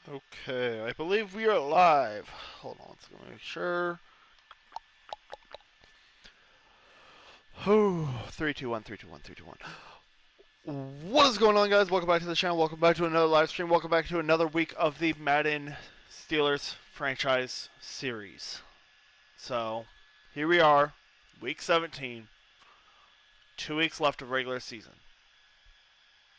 Okay, I believe we are live. Hold on, let's go make sure. Whew, 3, 2, 1, 3, 2, 1, 3, 2, 1. What is going on, guys? Welcome back to the channel. Welcome back to another live stream. Welcome back to another week of the Madden Steelers franchise series. So, here we are, week 17, 2 weeks left of regular season.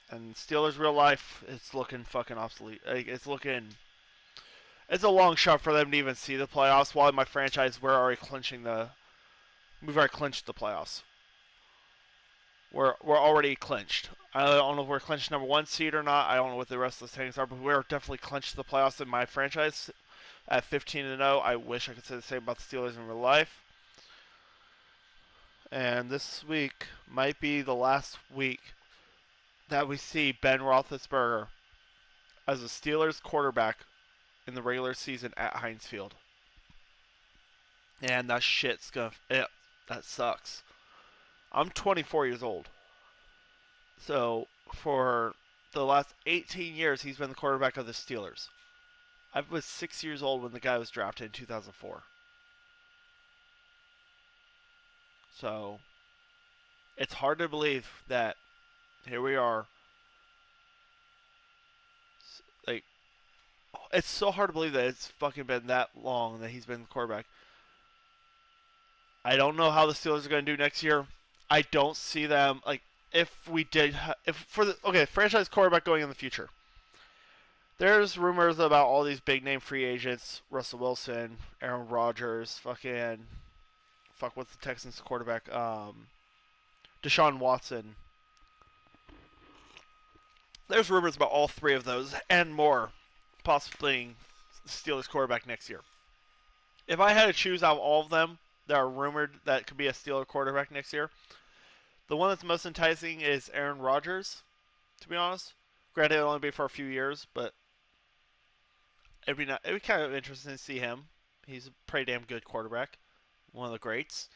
And Steelers real life, it's looking fucking obsolete. It's a long shot for them to even see the playoffs. While in my franchise, we've already clinched the playoffs. We're already clinched. I don't know if we're clinched number one seed or not. I don't know what the rest of the standings are, but we're definitely clinched the playoffs in my franchise at 15-0. I wish I could say the same about the Steelers in real life. And this week might be the last week that we see Ben Roethlisberger as a Steelers quarterback in the regular season at Heinz Field. And that sucks. I'm 24 years old. So for the last 18 years, he's been the quarterback of the Steelers. I was 6 years old when the guy was drafted in 2004. So it's hard to believe that here we are. Like, it's so hard to believe that it's fucking been that long that he's been the quarterback. I don't know how the Steelers are going to do next year. I don't see them like if for the franchise quarterback going in the future. There's rumors about all these big name free agents: Russell Wilson, Aaron Rodgers, what's the Texans quarterback? Deshaun Watson. There's rumors about all three of those and more, possibly the Steelers quarterback next year. If I had to choose out of all of them that are rumored that could be a Steelers quarterback next year, the one that's most enticing is Aaron Rodgers. To be honest, granted it'll only be for a few years, but it'd be kind of interesting to see him. He's a pretty damn good quarterback, one of the greats.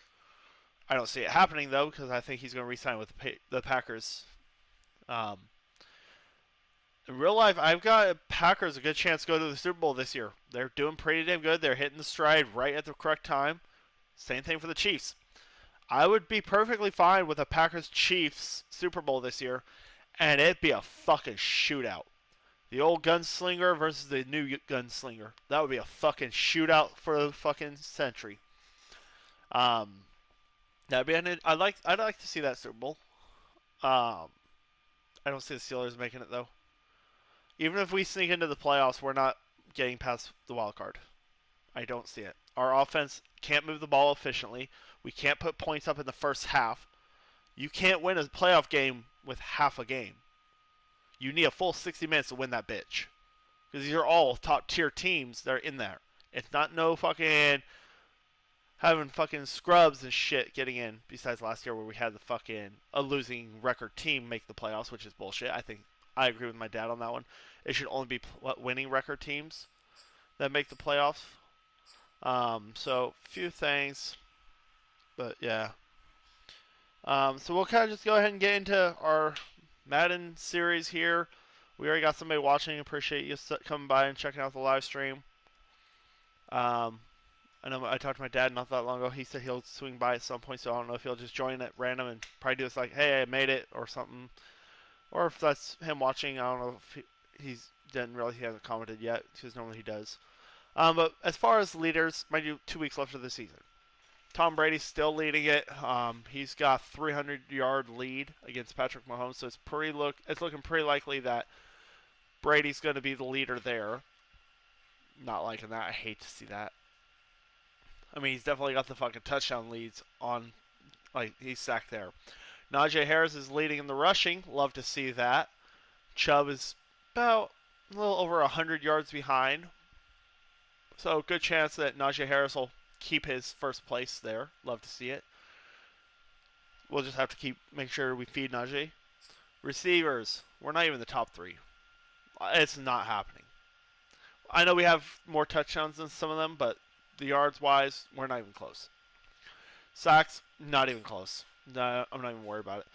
I don't see it happening though because I think he's going to re-sign with the Packers. Um, in real life, I've got Packers a good chance to go to the Super Bowl this year. They're doing pretty damn good. They're hitting the stride right at the correct time. Same thing for the Chiefs. I would be perfectly fine with a Packers Chiefs Super Bowl this year, and it'd be a fucking shootout. The old gunslinger versus the new gunslinger. That would be a fucking shootout for the fucking century. Um, that'd be I'd like to see that Super Bowl. Um, I don't see the Steelers making it though. Even if we sneak into the playoffs, we're not getting past the wild card. I don't see it. Our offense can't move the ball efficiently. We can't put points up in the first half. You can't win a playoff game with half a game. You need a full 60 minutes to win that bitch. Because these are all top tier teams that are in there. It's not no fucking having fucking scrubs and shit getting in. Besides last year where we had the fucking a losing record team make the playoffs, which is bullshit. I agree with my dad on that one. It should only be winning record teams that make the playoffs. So few things, but yeah. So we'll kind of just go ahead and get into our Madden series here. We already got somebody watching. Appreciate you coming by and checking out the live stream. I know I talked to my dad not that long ago. He said he'll swing by at some point, so I don't know if he'll just join at random and probably do this like, "Hey, I made it" or something, or if that's him watching. I don't know if he hasn't commented yet because normally he does. But as far as leaders, mind you, 2 weeks left of the season. Tom Brady's still leading it. He's got 300-yard lead against Patrick Mahomes, so it's looking pretty likely that Brady's going to be the leader there. Not liking that. I hate to see that. I mean, he's definitely got the fucking touchdown leads on, like, he's sacked there. Najee Harris is leading in the rushing. Love to see that. Chubb is about a little over 100 yards behind. So, good chance that Najee Harris will keep his first place there. Love to see it. We'll just have to make sure we feed Najee. Receivers, we're not even the top three. It's not happening. I know we have more touchdowns than some of them, but the yards wise, we're not even close. Sacks, not even close. No, I'm not even worried about it.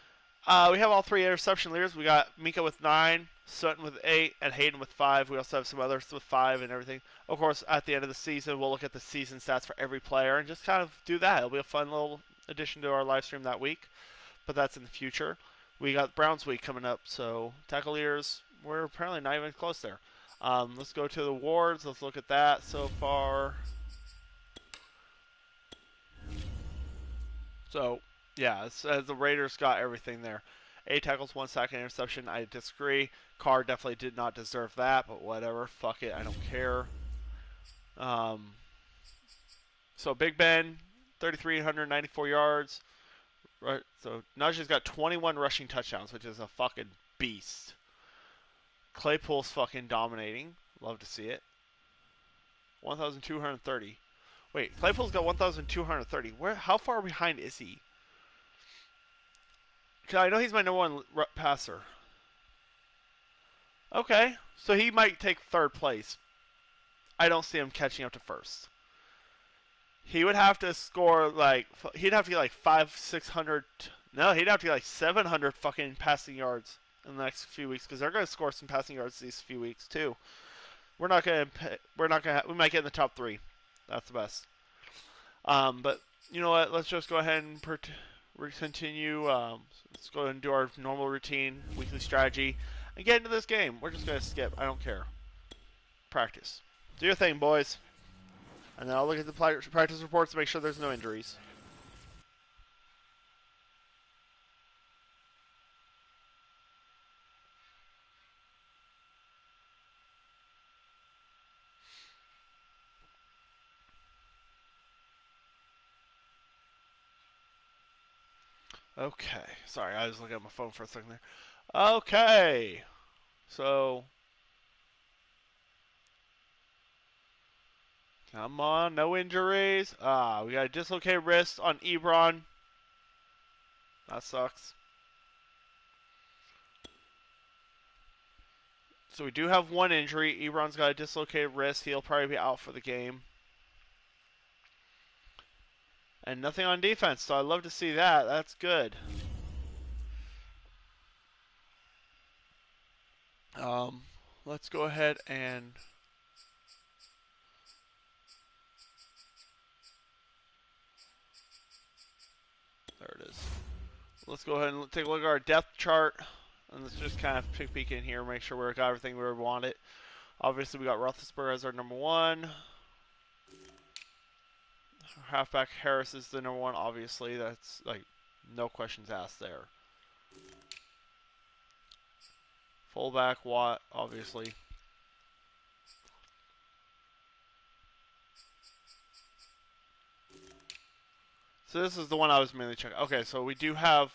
We have all three interception leaders. We got Mika with 9, Sutton with 8, and Hayden with 5. We also have some others with 5 and everything. Of course, at the end of the season, we'll look at the season stats for every player and just kind of do that. It'll be a fun little addition to our live stream that week, but that's in the future. We got Browns week coming up, so tackle leaders, we're apparently not even close there. Let's go to the awards. Let's look at that so far. So, yeah, the Raiders got everything there. 8 tackles, 1 sack, and interception. I disagree. Carr definitely did not deserve that, but whatever. Fuck it. I don't care. So Big Ben, 3,394 yards. Right. So Najee's got 21 rushing touchdowns, which is a fucking beast. Claypool's fucking dominating. Love to see it. 1,230. Wait, Claypool's got 1,230. How far behind is he? Cause I know he's my number one passer. Okay, so he might take 3rd place. I don't see him catching up to 1st. He would have to score like, he'd have to get like 600. No, he'd have to get like 700 fucking passing yards in the next few weeks because they're going to score some passing yards these few weeks too. We might get in the top 3. That's the best. But you know what? Let's just go ahead and continue. Let's go ahead and do our normal routine, weekly strategy, and get into this game. We're just going to skip. I don't care. Practice. Do your thing, boys. And then I'll look at the practice reports to make sure there's no injuries. Okay. Sorry, I was looking at my phone for a second there. Okay. So, come on, no injuries. We got a dislocated wrist on Ebron. That sucks. So we do have one injury. Ebron's got a dislocated wrist. He'll probably be out for the game. And nothing on defense, so I'd love to see that. That's good. Let's go ahead and there it is. Let's go ahead and take a look at our depth chart. And let's just kind of peek in here, make sure we got everything where we want it. Obviously, we got Roethlisberger as our number 1. Halfback Harris is the number 1, obviously. That's like no questions asked there. Fullback Watt, obviously. So this is the one I was mainly checking. Okay, so we do have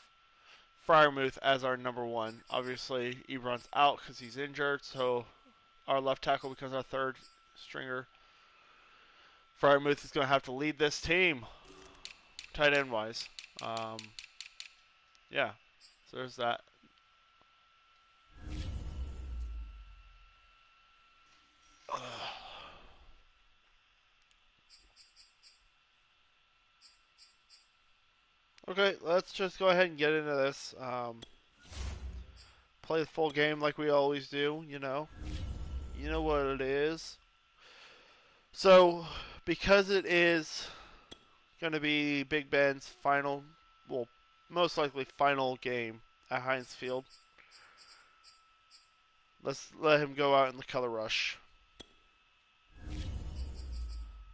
Freiermuth as our number 1. Obviously, Ebron's out because he's injured, so our left tackle becomes our 3rd stringer. Freiermuth is going to have to lead this team, tight end wise. Yeah, so there's that. Okay, let's just go ahead and get into this. Play the full game like we always do, you know. You know what it is. So, because it is going to be Big Ben's final, well, most likely final game at Heinz Field, let's let him go out in the color rush.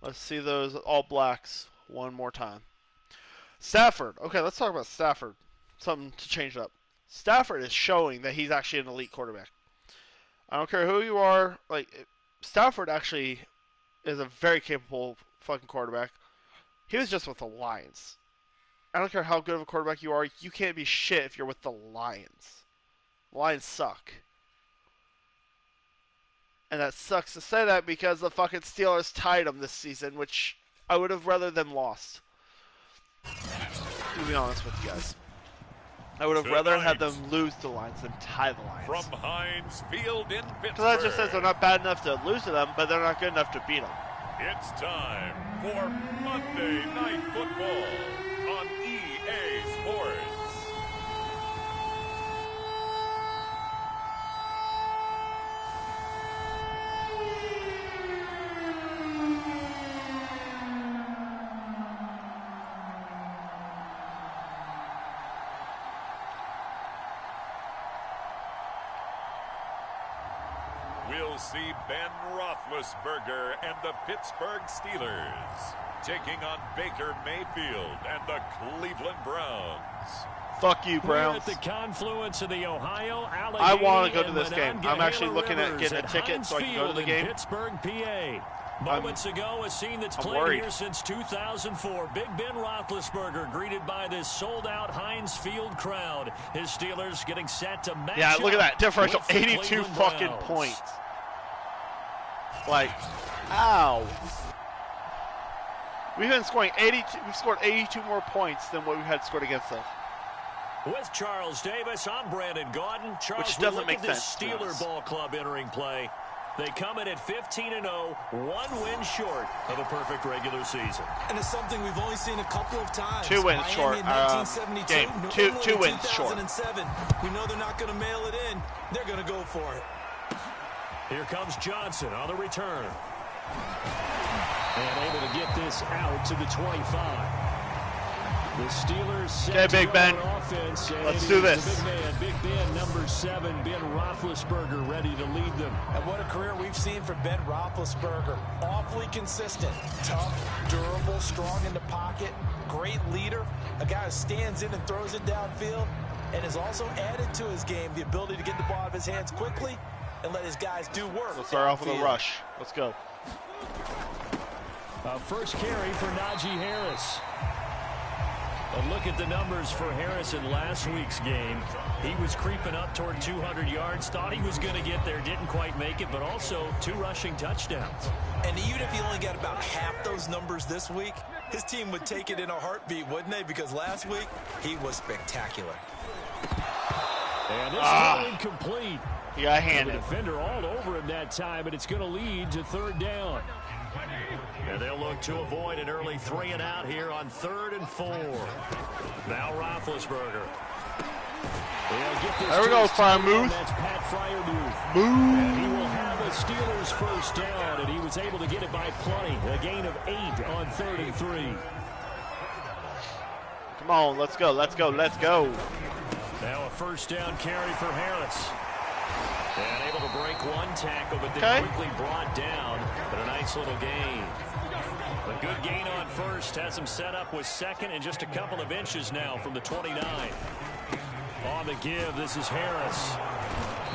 Let's see those all blacks one more time. Stafford. Okay, let's talk about Stafford. Something to change it up. Stafford is showing that he's actually an elite quarterback. I don't care who you are. Like, Stafford actually is a very capable fucking quarterback. He was just with the Lions. I don't care how good of a quarterback you are. You can't be shit if you're with the Lions. The Lions suck. And that sucks to say that because the fucking Steelers tied them this season, which I would have rather them lost. To be honest with you guys. I would have rather had them lose to the Lions than tie the Lions. From Heinz Field in Pittsburgh. Because that just says they're not bad enough to lose to them, but they're not good enough to beat them. It's time for Monday Night Football on EA Sports. will see Ben Roethlisberger and the Pittsburgh Steelers taking on Baker Mayfield and the Cleveland Browns. Fuck you, Browns. We're at the confluence of the Ohio, Allegheny, I want to go to this game. I'm actually looking at getting a ticket Heinz so I can go to the Field game. in Pittsburgh, PA. Moments ago, a scene that's played worried. here since 2004. Big Ben Roethlisberger greeted by this sold-out Heinz Field crowd. His Steelers getting set to match Yeah, look at that differential. with the 82 Cleveland fucking Browns. points. Like, ow. We've been scoring 82. We've scored 82 more points than what we had scored against us. With Charles Davis, I'm Brandon Gaudin. Charles, Which doesn't look make at this sense to Steeler us. ball club entering play. They come in at 15-0, one win short of a perfect regular season. And it's something we've only seen a couple of times. 2 wins Miami short. In 1972, Game. New Two England in wins short. 2007. We know they're not going to mail it in. They're going to go for it. Here comes Johnson on the return. And able to get this out to the 25. The Steelers set Big Ben. offense. Let's do this. The big man, Big Ben, number 7, Ben Roethlisberger, ready to lead them. And what a career we've seen from Ben Roethlisberger. Awfully consistent, tough, durable, strong in the pocket, great leader, a guy who stands in and throws it downfield, and has also added to his game the ability to get the ball out of his hands quickly and let his guys do work. Let's start off with a rush. Let's go. First carry for Najee Harris. A look at the numbers for Harris in last week's game. He was creeping up toward 200 yards, thought he was going to get there, didn't quite make it, but also 2 rushing touchdowns. And even if he only got about half those numbers this week, his team would take it in a heartbeat, wouldn't they? Because last week, he was spectacular. And this throw incomplete. He got The handed. defender all over him that time, and it's going to lead to 3rd down. And they'll look to avoid an early 3 and out here on 3rd and 4. Now Roethlisberger. There we go, Freiermuth. That's Pat Freiermuth. And he will have a Steelers first down, and he was able to get it by plenty. A gain of 8 on 3rd and 3. Come on, let's go, let's go, let's go. Now a first down carry for Harris. And able to break 1 tackle, but then quickly brought down. But a nice little gain. A good gain on first. Has him set up with 2nd and just a couple of inches now from the 29. On the give, this is Harris.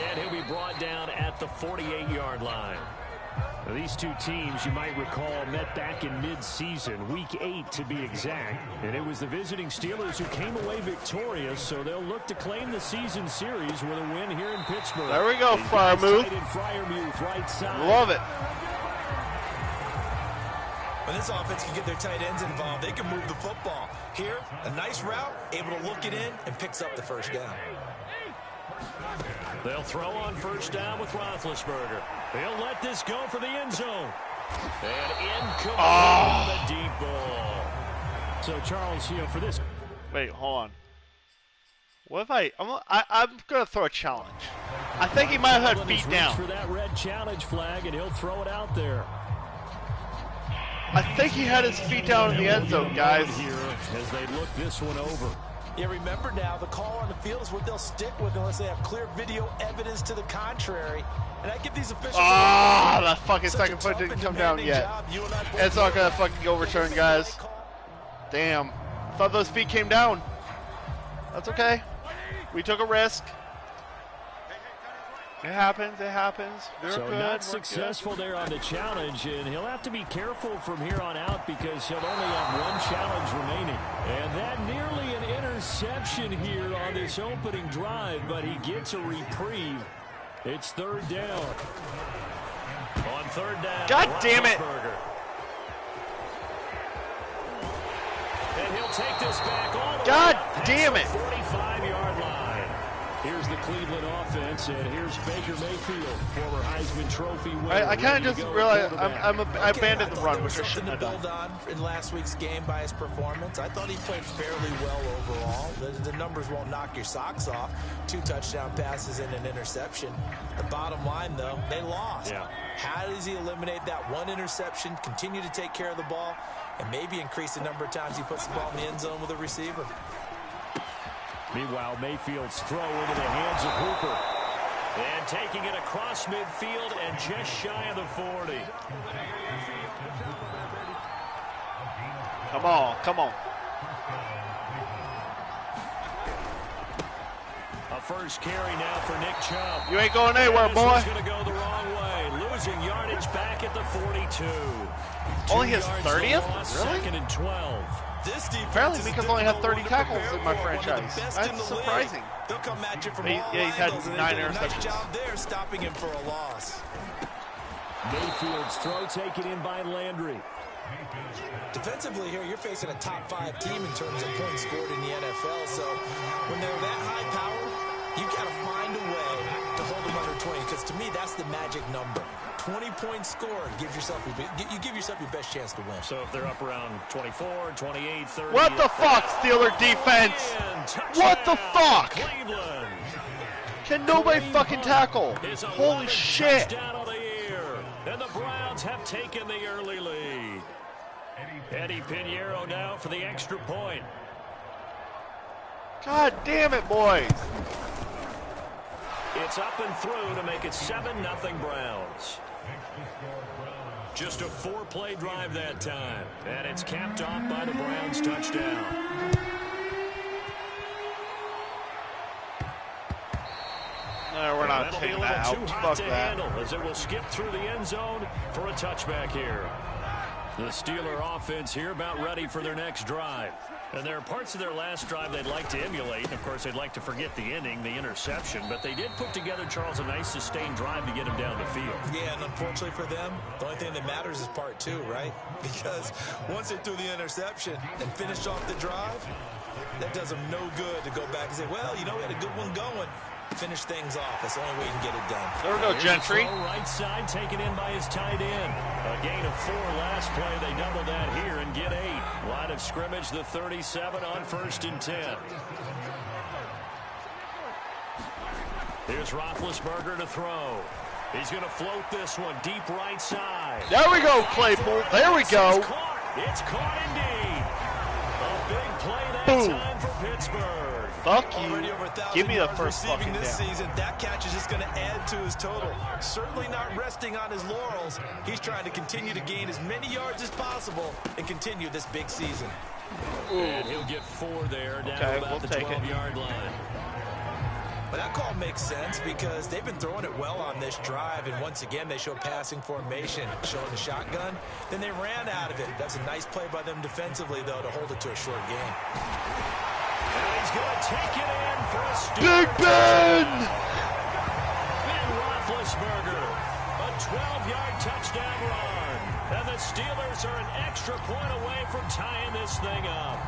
And he'll be brought down at the 48-yard line. Now, these two teams, you might recall, met back in mid-season, week 8 to be exact. And it was the visiting Steelers who came away victorious, so they'll look to claim the season series with a win here in Pittsburgh. There we go, Freiermuth. Freiermuth, right side. Love it. When this offense can get their tight ends involved, they can move the football. Here, a nice route, able to look it in, and picks up the first down. They'll throw on first down with Roethlisberger. They'll let this go for the end zone. And incomplete on the deep ball. So, Charles, for this. Wait, hold on. What if I'm going to throw a challenge. I think he might have had feet down. For that red challenge flag, and he'll throw it out there. I think he had his feet down in the end zone, guys. Here as they look this one over. Yeah, remember now, the call on the field is what they'll stick with unless they have clear video evidence to the contrary. And I give these officials that fucking second foot didn't come down yet. It's not going to fucking go return, guys. Damn. Thought those feet came down. That's okay. We took a risk. It happens, it happens. We're so good, not successful there on the challenge, and he'll have to be careful from here on out because he'll only have 1 challenge remaining. And that nearly an interception here on this opening drive, but he gets a reprieve. It's 3rd down. On 3rd down, God damn it. And he'll take this back all the God way damn it. 45-yard line. Here's the Cleveland offense, and here's Baker Mayfield, former Heisman Trophy winner. I kind of just realized I abandoned the run, which I shouldn't have done. Build on in last week's game by his performance. I thought he played fairly well overall. The numbers won't knock your socks off. 2 touchdown passes and an interception. The bottom line, though, they lost. Yeah. How does he eliminate that 1 interception, continue to take care of the ball, and maybe increase the number of times he puts the ball in the end zone with a receiver? Meanwhile, Mayfield's throw into the hands of Hooper. And taking it across midfield and just shy of the 40. Come on, come on. A first carry now for Nick Chubb. You ain't going anywhere, boy. This is going to go the wrong way. Losing yardage back at the 42. Only his 30th? Really? Second and 12. This defense Apparently, Mika's only had 30 tackles in my franchise. That's surprising. They'll come at you from He's had angles, and 9 they do a nice interceptions. job there stopping him for a loss. Mayfield's throw taken in by Landry. Defensively here, you're facing a top 5 team in terms of points scored in the NFL. So when they're that high powered, you got to find a way to hold them under 20. Because to me, that's the magic number. 20 points scored gives yourself you give yourself your best chance to win. So if they're up around 24, 28, 30. What the fuck, Steeler defense? What the fuck? Cleveland. Can nobody fucking tackle? Is Holy 11 shit. touchdown of the year. And the Browns have taken the early lead. Eddie Pinheiro now for the extra point. God damn it, boys. It's up and through to make it 7-0 Browns. Just a 4-play drive that time. And it's capped off by the Browns touchdown. No, we're not taking that out. Fuck that. As it will skip through the end zone for a touchback here. The Steeler offense here about ready for their next drive. And there are parts of their last drive they'd like to emulate. And, of course, they'd like to forget the inning, the interception. But they did put together, Charles, a nice sustained drive to get him down the field. Yeah, and unfortunately for them, the only thing that matters is part 2, right? Because once they threw the interception and finished off the drive, that does them no good to go back and say, well, you know, we had a good one going. Finish things off. That's the only way you can get it done. There we go, Gentry. Right side taken in by his tight end. A gain of 4 last play. They double that here and get 8. Line of scrimmage, the 37 on 1st and 10. Here's Roethlisberger to throw. He's going to float this one deep right side. There we go, Claypool. There we go. It's caught indeed. A big play that Boom. time for Pittsburgh. Fuck you. Already over 1,000 Give me the yards first receiving fucking this down. season. That catch is just going to add to his total. Certainly not resting on his laurels. He's trying to continue to gain as many yards as possible and continue this big season. And he'll get 4 there down to about the 12-yard line. But that call makes sense because they've been throwing it well on this drive, and once again they show passing formation, showing the shotgun. Then they ran out of it. That's a nice play by them defensively, though, to hold it to a short game. And he's going to take it in for a Big Ben! Ben Roethlisberger, a 12-yard touchdown run. And the Steelers are an extra point away from tying this thing up.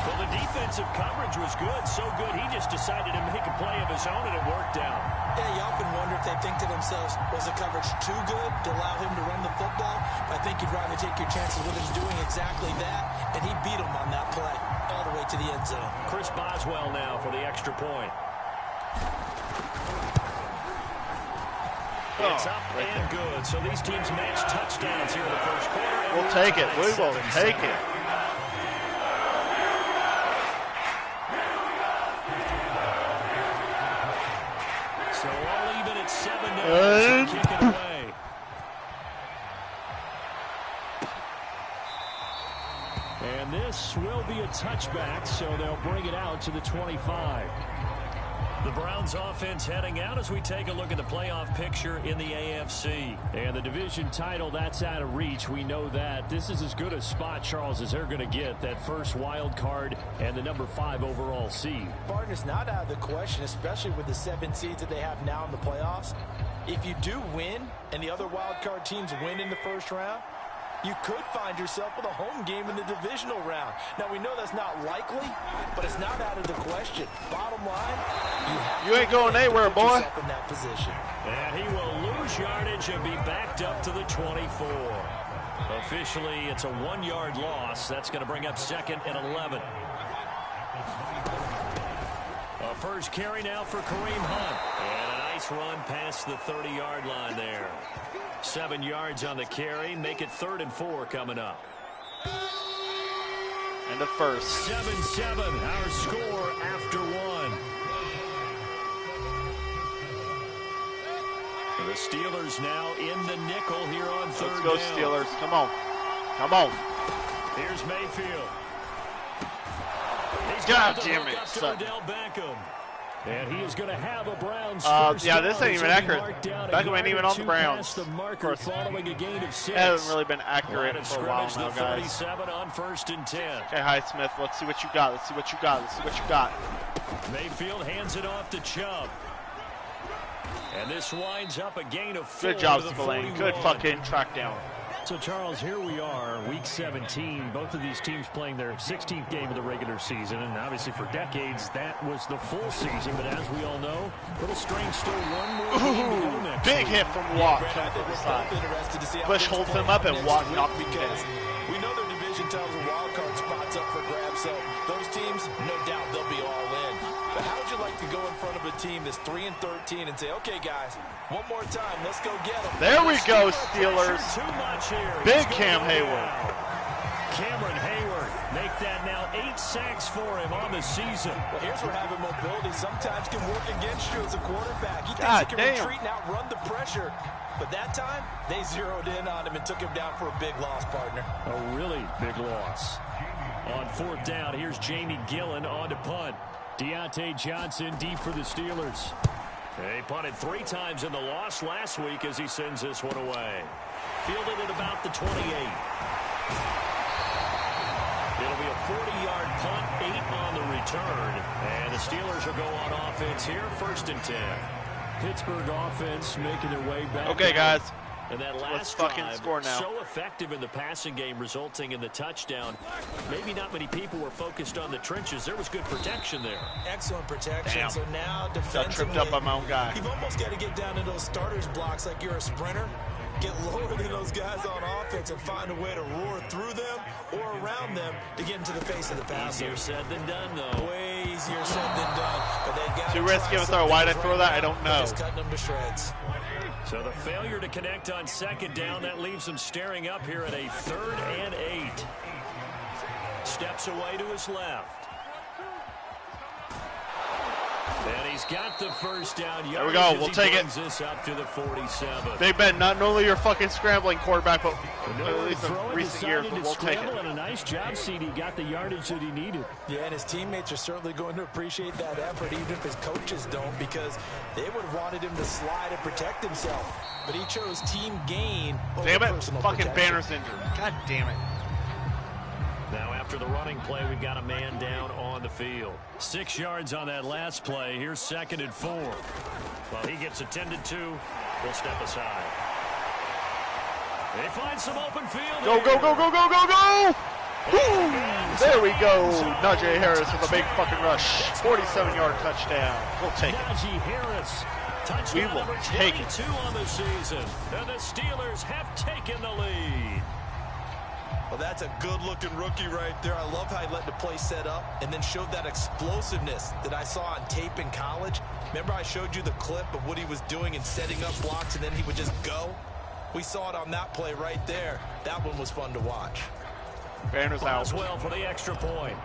Well, the defensive coverage was good, so good he just decided to make a play of his own, and it worked out. Yeah, you often wonder if they think to themselves, was the coverage too good to allow him to run the football? I think you'd rather take your chances with him doing exactly that, and he beat him on that play all the way to the end zone. Chris Boswell now for the extra point. It's up and good. So these teams match touchdowns here in the first quarter. We'll take it. We will take it. So all even at 7 now. And Kick it away. And this will be a touchback, so they'll bring it out to the 25. The Browns offense heading out as we take a look at the playoff picture in the AFC. And the division title, that's out of reach. We know that. This is as good a spot, Charles, as they're going to get. That first wild card and the number 5 overall seed. Barton is not out of the question, especially with the 7 seeds that they have now in the playoffs. If you do win and the other wild card teams win in the first round, you could find yourself with a home game in the divisional round. Now, we know that's not likely, but it's not out of the question. Bottom line, you ain't going anywhere, boy. In that position. And he will lose yardage and be backed up to the 24. Officially, it's a 1-yard loss. That's going to bring up 2nd and 11. A first carry now for Kareem Hunt. And a nice run past the 30-yard line there. 7 yards on the carry. Make it 3rd and 4 coming up. And the first. 7-7, our score after 1. The Steelers now in the nickel here on third down. Let's go Steelers. Come on. Come on. Here's Mayfield. God damn it. And he is going to have a Browns yeah, this ain't even accurate. Beckham ain't even on the Browns. Of course, it hasn't really been accurate for a while now, guys. On 1st and 10. Okay, Highsmith, let's see what you got. Let's see what you got. Let's see what you got. Mayfield hands it off to Chubb. And this winds up a gain of 4. Good job, Spillane. Good fucking track down. So, Charles, here we are, Week 17. Both of these teams playing their 16th game of the regular season. And obviously for decades, that was the full season. But as we all know, a little strange still one more game to go next big week. hit from Watt coming from the side. Bush holds him up and Watt knocks him down. We know their division titles are wild card spots up for grabs. So those teams, no doubt, they'll be all in. But how would you like to go in front of a team that's 3-13 and say, okay, guys, one more time, let's go get them. There we go, Steelers. Big Cam Hayward. Cameron Hayward make that now 8 sacks for him on the season. Well, here's where having mobility sometimes can work against you as a quarterback. He God thinks he can retreat and outrun the pressure. But that time, they zeroed in on him and took him down for a big loss, partner. A really big loss. On 4th down, here's Jamie Gillen on to punt. Deontay Johnson deep for the Steelers. They punted 3 times in the loss last week as he sends this one away. Fielded at about the 28. It'll be a 40-yard punt, 8 on the return. And the Steelers will go on offense here, 1st and 10. Pittsburgh offense making their way back. Okay, guys. And that last let's fucking drive, score now. so effective in the passing game, resulting in the touchdown. Maybe not many people were focused on the trenches. There was good protection there. Excellent protection. Damn. So now Got tripped up by my own guy. You've almost got to get down to those starters blocks like you're a sprinter. Get lower than those guys on offense and find a way to roar through them or around them to get into the face of the passer. Easier said than done, though. Way easier said than done. But they got Too risky of a throw. Why'd I throw that? I don't know. Just cutting them to shreds. So the failure to connect on 2nd down, that leaves him staring up here at a 3rd and 8. Steps away to his left. And he's got the 1st down. There we go. We'll take it. This up to the 47. Big Ben, not only your fucking scrambling quarterback, but at least in recent years, but we'll take it. And a nice job, CD. Got the yardage that he needed. Yeah, and his teammates are certainly going to appreciate that effort, even if his coaches don't, because they would have wanted him to slide and protect himself. But he chose team gain over Damn it. personal Fucking protection. Banner's injured. God damn it. Now after the running play, we've got a man down on the field. 6 yards on that last play. Here's 2nd and 4. Well, he gets attended to. We'll step aside. They find some open field. Go, go, go, go, go, go, go! Woo! There we go. Najee Harris with a big fucking rush. 47-yard touchdown. We'll take it. Najee Harris. We Touchdown will number take it. 22 on the season. And the Steelers have taken the lead. Well, that's a good-looking rookie right there. I love how he let the play set up and then showed that explosiveness that I saw on tape in college. Remember I showed you the clip of what he was doing and setting up blocks, and then he would just go? We saw it on that play right there. That one was fun to watch. Banner's out. As well for the extra point.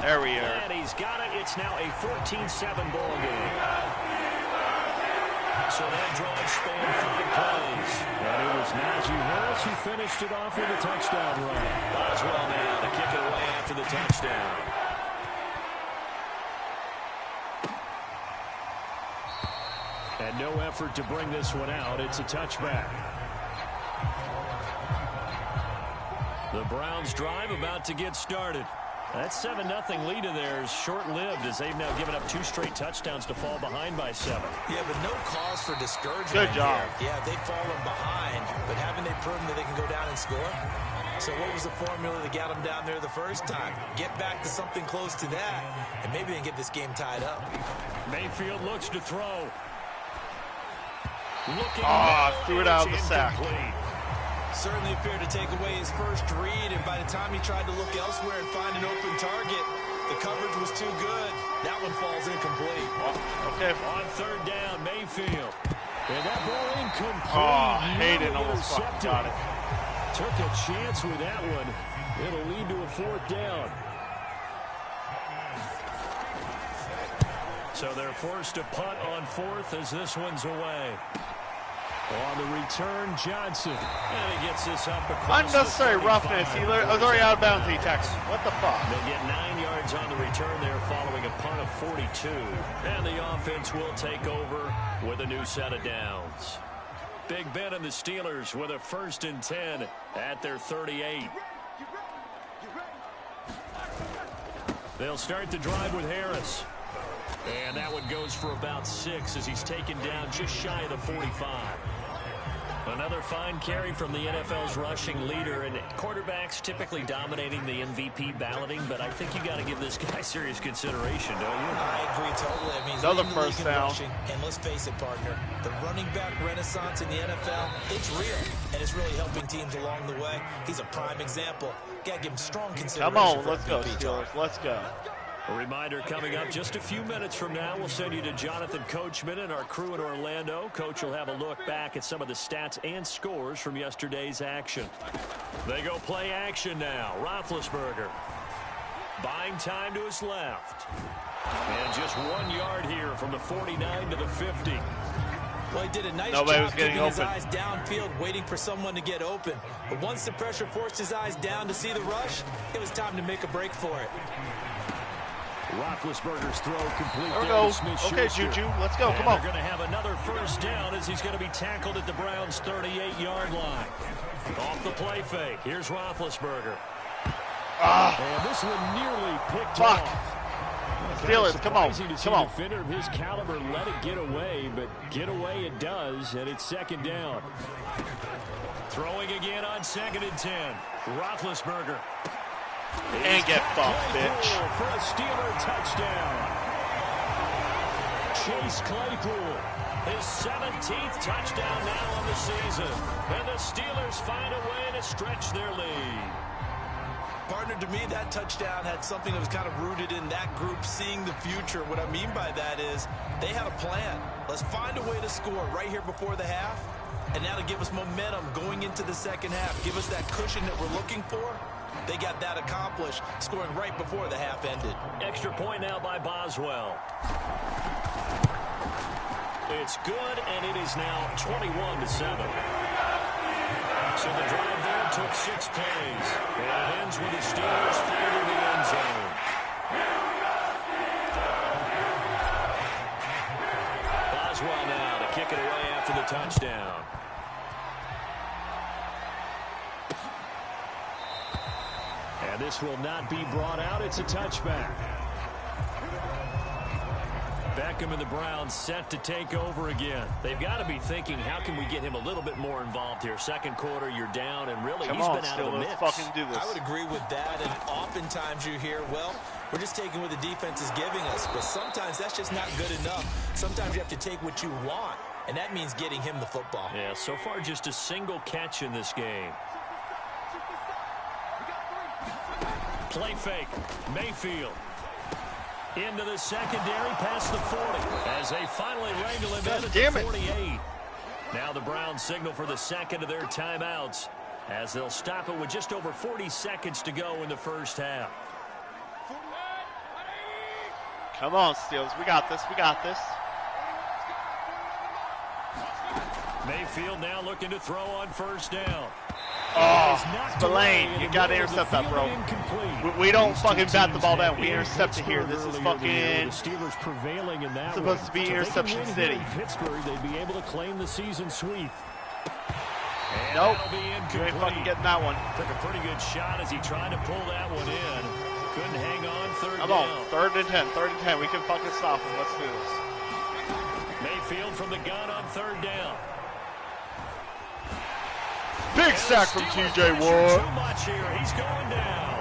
There we are. And he's got it. It's now a 14-7 ball game. So that drive spanned 5 plays. And it was Najee Harris who finished it off with a touchdown run. Boswell now to kick it away after the touchdown. And no effort to bring this one out. It's a touchback. The Browns drive about to get started. That 7-0 lead of theirs short-lived as they've now given up 2 straight touchdowns to fall behind by 7. Yeah, but no cause for discouragement. Good job. Here. Yeah, they've fallen behind, but haven't they proven that they can go down and score? So what was the formula that got them down there the first time? Get back to something close to that, and maybe they can get this game tied up. Mayfield looks to throw. Looking threw it out of the sack. Certainly appeared to take away his first read, and by the time he tried to look elsewhere and find an open target, the coverage was too good. That one falls incomplete. Okay. On 3rd down, Mayfield. And that ball incomplete. Oh, Hayden almost fucking got it. Took a chance with that one. It'll lead to a 4th down. So they're forced to punt on fourth as this one's away. On the return, Johnson. And he gets this up across unnecessary roughness. He was already out of bounds. He tackled. What the fuck? They get 9 yards on the return there following a punt of 42. And the offense will take over with a new set of downs. Big Ben and the Steelers with a 1st and 10 at their 38. They'll start the drive with Harris. And that one goes for about 6 as he's taken down just shy of the 45. Another fine carry from the NFL's rushing leader, and quarterbacks typically dominating the MVP balloting, but I think you got to give this guy serious consideration, don't you? I agree totally. I mean, he's another leading the league first in down. rushing, and let's face it, partner, the running back renaissance in the NFL, it's real, and it's really helping teams along the way. He's a prime example. Got to give him strong consideration. Come on, for let's go, MVP Steelers. talk. Let's go. A reminder coming up just a few minutes from now. We'll send you to Jonathan Coachman and our crew in Orlando. Coach will have a look back at some of the stats and scores from yesterday's action. They go play action now. Roethlisberger buying time to his left. And just 1 yard here from the 49 to the 50. Well, he did a nice Nobody job was getting keeping his open. eyes downfield, waiting for someone to get open. But once the pressure forced his eyes down to see the rush, it was time to make a break for it. Roethlisberger's throw complete. There we down go. to Smith-Schuster. Okay, Juju, let's go. Come on. They're going to have another first down as he's going to be tackled at the Browns' 38-yard line. Off the play fake. Here's Roethlisberger. And this one nearly picked Fuck. off. Steelers, come on. Surprising to see Come a on. defender of his caliber let it get away, but get away it does, and it's 2nd down. Throwing again on 2nd and 10. Roethlisberger. And get fucked, bitch. For a Steeler touchdown. Chase Claypool, his 17th touchdown now on the season. And the Steelers find a way to stretch their lead. Partner, to me, that touchdown had something that was kind of rooted in that group seeing the future. What I mean by that is they had a plan. Let's find a way to score right here before the half. And now to give us momentum going into the second half. Give us that cushion that we're looking for. They got that accomplished, scoring right before the half ended. Extra point now by Boswell. It's good, and it is now 21-7. So the drive there took 6 plays. And it ends with the Steelers finding the end zone. Boswell now to kick it away after the touchdown. And this will not be brought out. It's a touchback. Beckham and the Browns set to take over again. They've got to be thinking, how can we get him a little bit more involved here? Second quarter, you're down, and really, Come he's on, been out of the Steelers. mix. Fucking do this. I would agree with that, and oftentimes you hear, well, we're just taking what the defense is giving us. But sometimes that's just not good enough. Sometimes you have to take what you want, and that means getting him the football. Yeah, so far just a single catch in this game. Play fake. Mayfield. Into the secondary past the 40 as they finally wrangle him in at the 48. Now the Browns signal for the second of their timeouts as they'll stop it with just over 40 seconds to go in the first half. Come on, Steelers. We got this. We got this. Mayfield now looking to throw on first down. Oh, Spillane, you got to intercept that, bro. We don't fucking bat the ball down. We intercept it here. This is fucking Steelers prevailing in that supposed to be interception city. Pittsburgh, they'd be able to claim the season sweep. And nope, that'll be you ain't fucking getting that one. Took a pretty good shot as he tried to pull that one in. Couldn't hang on. Third down. Come on, 3rd and 10. 3rd and 10. We can fucking stop him. Let's do this. Mayfield from the gun on 3rd down. Big sack from T.J. Watt. Too much here. He's going down.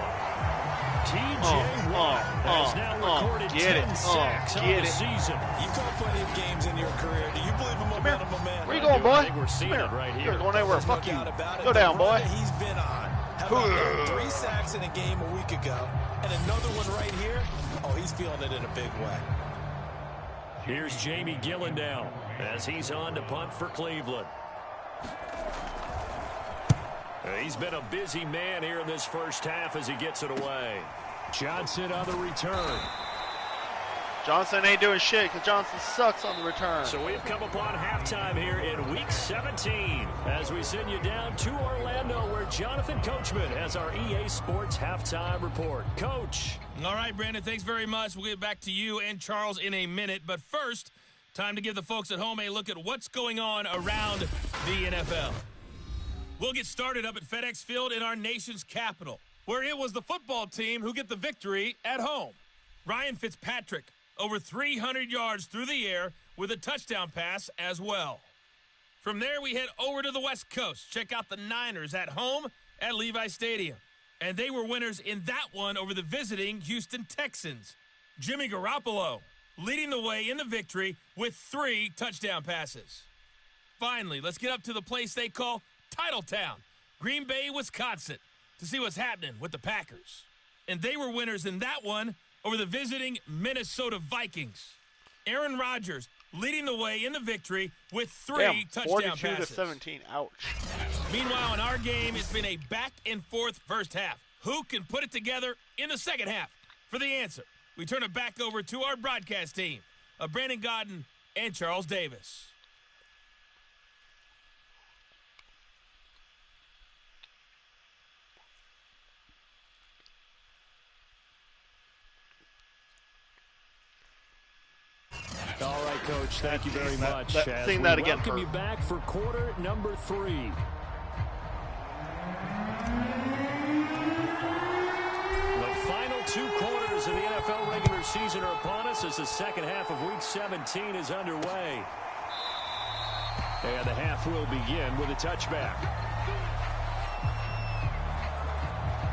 T.J. Watt has now recorded 10 sacks on the season. You've caught plenty of games in your career. Do you believe in momentum, man? Where you going, boy? I think we're seeing it right here. You're going anywhere. Fuck you. Go The down, boy. run that he's been on. How about that? 3 sacks in a game a week ago, and another one right here. Oh, he's feeling it in a big way. Here's Jamie Gillen now as he's on to punt for Cleveland. He's been a busy man here in this first half as he gets it away. Johnson on the return. Johnson ain't doing shit because Johnson sucks on the return. So we've come upon halftime here in Week 17 as we send you down to Orlando where Jonathan Coachman has our EA Sports Halftime Report. Coach. All right, Brandon, thanks very much. We'll get back to you and Charles in a minute. But first, time to give the folks at home a look at what's going on around the NFL. We'll get started up at FedEx Field in our nation's capital, where it was the football team who get the victory at home. Ryan Fitzpatrick, over 300 yards through the air with a touchdown pass as well. From there, we head over to the West Coast. Check out the Niners at home at Levi Stadium. And they were winners in that one over the visiting Houston Texans. Jimmy Garoppolo leading the way in the victory with 3 touchdown passes. Finally, let's get up to the place they call Titletown, Green Bay, Wisconsin, to see what's happening with the Packers. And they were winners in that one over the visiting Minnesota Vikings. Aaron Rodgers leading the way in the victory with 3 touchdown passes. 42-17, ouch. Meanwhile, in our game, it's been a back-and-forth first half. Who can put it together in the second half? For the answer, we turn it back over to our broadcast team of Brandon Godden and Charles Davis. All right, Coach, thank you very much. Sing that again. Welcome you back for quarter number 3. The final 2 quarters of the NFL regular season are upon us as the second half of Week 17 is underway. And the half will begin with a touchback.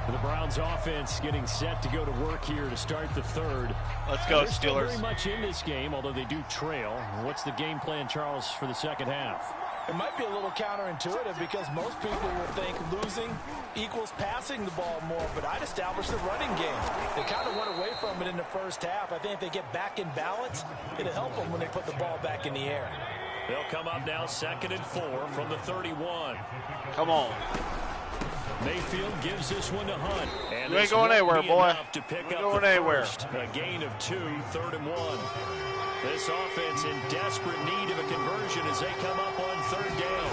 The Browns offense getting set to go to work here to start the third. Let's go, They're still Steelers. very much in this game, although they do trail. What's the game plan, Charles, for the second half? It might be a little counterintuitive because most people will think losing equals passing the ball more, but I'd establish the running game. They kind of went away from it in the first half. I think if they get back in balance, it'll help them when they put the ball back in the air. They'll come up now 2nd and 4 from the 31. Come on. Mayfield gives this one to Hunt. And You ain't going anywhere, boy. To pick You ain't up going the anywhere. First, a gain of 2, 3rd and 1. This offense in desperate need of a conversion as they come up on 3rd down.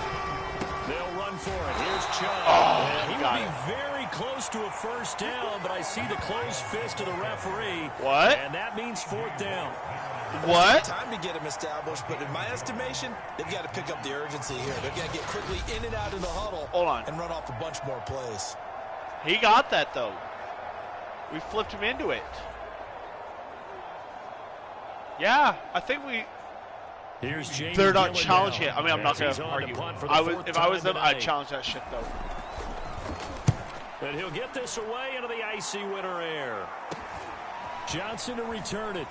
They'll run for it. Here's Chubb. And he will be very close to a first down, but I see the closed fist of the referee. What? And that means 4th down. What? Time to get them established, but in my estimation, they've got to pick up the urgency here. They've got to get quickly in and out of the huddle. Hold on. And run off a bunch more plays. He got that, though. We flipped him into it. Yeah, I think we... Here's James They're not Gillen challenging now, it. I mean, I'm not as going he's to on to argue. punt for the fourth If I was time them, I'd tonight. challenge that shit, though. And he'll get this away into the icy winter air. Johnson to return it.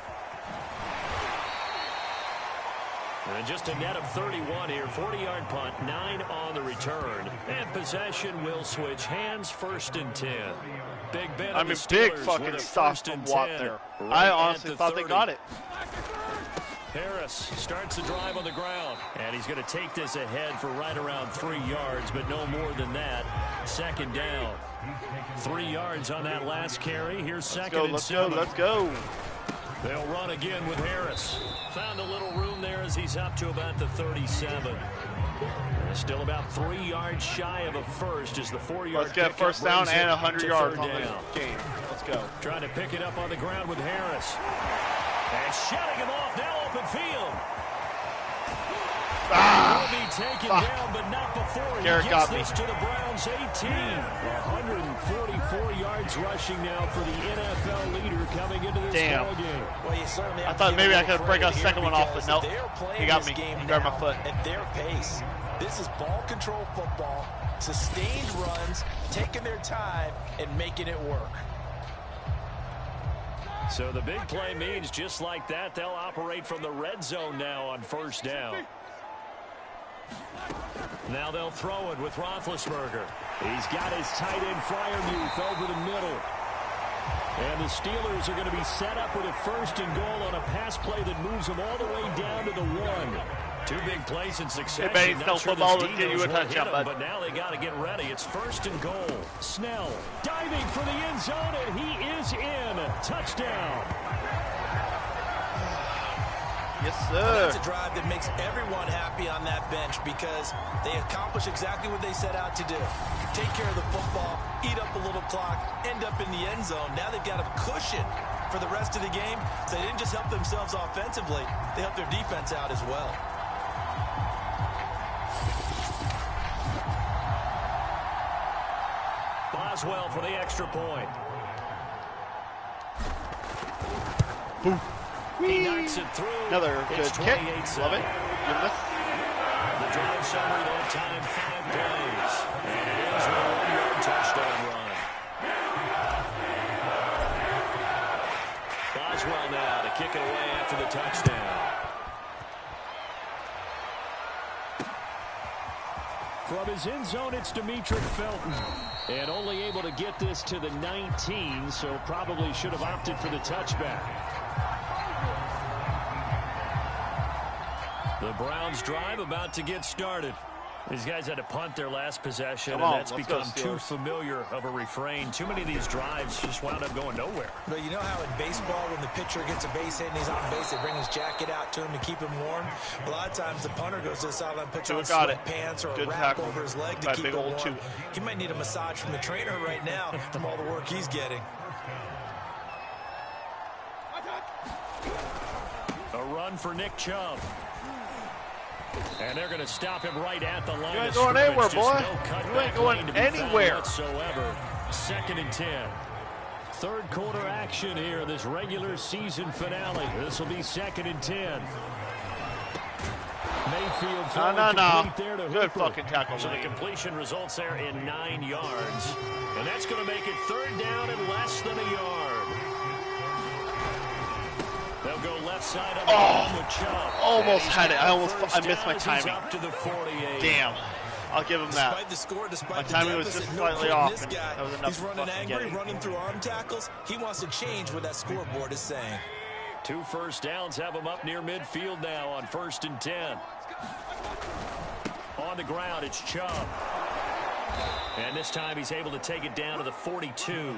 And just a net of 31 here. 40-yard punt, 9 on the return. And possession will switch hands, 1st and 10. Big Ben. I mean, big fucking stop from Watt there. I honestly thought they got it. Harris starts the drive on the ground. And he's going to take this ahead for right around 3 yards, but no more than that. 2nd down. 3 yards on that last carry. Here's 2nd and 7. Let's go. They'll run again with Harris. Found a little room there as he's up to about the 37. Still about 3 yards shy of a first as the 4-yard. Let's get first down and 100 yards on this game. Let's go. Trying to pick it up on the ground with Harris. And shutting him off now open field. Will be taken down, but not before he Garrett gets got me. this to the Browns 18. 144 yards rushing now for the NFL leader coming into this ball game. Well, you certainly have I thought to maybe give I could them break a credit second here one off, but because nope. they're playing He got this me. game He grabbed my now foot. at their pace. This is ball control football, sustained runs, taking their time and making it work. So the big play means just like that, they'll operate from the red zone now on 1st down. Now they'll throw it with Roethlisberger. He's got his tight end Freiermuth over the middle. And the Steelers are going to be set up with a 1st and goal on a pass play that moves them all the way down to the 1. 2 big plays in succession. Hey, man, Not sure football the will get you a Steelers will touchdown, hit 'em, bud. but now they got to get ready. It's 1st and goal. Snell diving for the end zone, and he is in. Touchdown. Yes, But sir. that's a drive that makes everyone happy on that bench because they accomplish exactly what they set out to do. Take care of the football, eat up a little clock, end up in the end zone. Now they've got a cushion for the rest of the game. So they didn't just help themselves offensively, they helped their defense out as well. Boswell for the extra point. Boom. He knocks it through. Another It's good kick. 28-7. Love it. Goodness. The drive summary that time 5 plays. And it is a 1-yard touchdown run. Boswell now to kick it away after the touchdown. From his end zone, it's Demetric Felton. And only able to get this to the 19, so probably should have opted for the touchback. The Browns drive about to get started. These guys had to punt their last possession, and that's become too familiar of a refrain. Too many of these drives just wound up going nowhere. But you know how in baseball, when the pitcher gets a base hit and he's on base, they bring his jacket out to him to keep him warm? A lot of times the punter goes to the sideline, puts on sweatpants or a wrap over his leg to keep him warm. He might need a massage from the trainer right now from all the work he's getting. A run for Nick Chubb. And they're going to stop him right at the line. You ain't going anywhere, boy. No you ain't going anywhere. Whatsoever. 2nd and 10. Third quarter action here in this regular season finale. This will be 2nd and 10. Mayfield complete there to Good Hooper. fucking tackle. So the completion results there in 9 yards. And that's going to make it 3rd down and less than a yard. They'll go left side of the ball with Chubb. Almost had it. I missed my timing. Up to the 48. Damn. I'll give him that. Despite the score, despite my the timing was deficit, just slightly off. This guy, that was enough he's running angry, running through arm tackles. He wants to change what that scoreboard is saying. 2 first downs have him up near midfield now on 1st and 10. On the ground, it's Chubb. And this time he's able to take it down to the 42.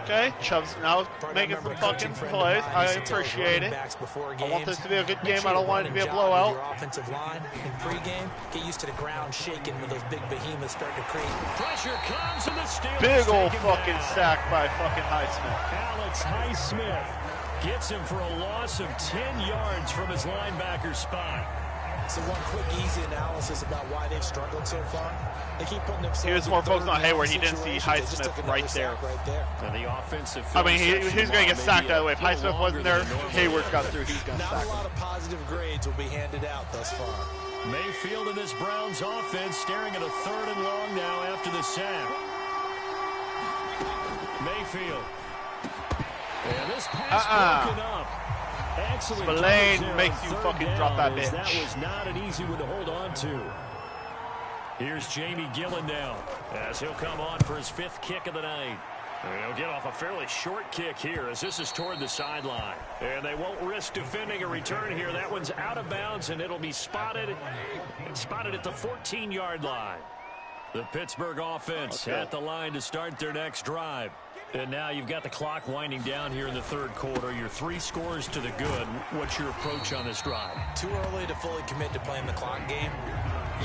Okay, Chubb's now making some fucking plays. I appreciate it. I want this to be a good game. I don't want it to be a blowout. Your offensive line in pregame, get used to the ground shaking when those big behemoths start to create. Pressure comes and the Steelers big old take him fucking down. sack by fucking Highsmith. Alex Highsmith gets him for a loss of 10 yards from his linebacker spot. So one quick, easy analysis about why they've struggled so far. They keep putting themselves. He was more focused on Hayward. He didn't see Highsmith right there. And the offensive. I mean, he was going to get sacked that way. If Highsmith wasn't there, Hayward got through. He's going to sack Not him. a lot of positive grades will be handed out thus far. Mayfield in this Browns offense staring at a 3rd and long now after the sack. Mayfield. And this pass broken up. Excellent. Spillane makes you fucking drop that bitch. That was not an easy one to hold on to. Here's Jamie Gillen now as he'll come on for his 5th kick of the night. And he'll get off a fairly short kick here as this is toward the sideline. And they won't risk defending a return here. That one's out of bounds, and it'll be spotted at the 14-yard line. The Pittsburgh offense at the line to start their next drive. And now you've got the clock winding down here in the 3rd quarter. Your 3 scores to the good. What's your approach on this drive? Too early to fully commit to playing the clock game.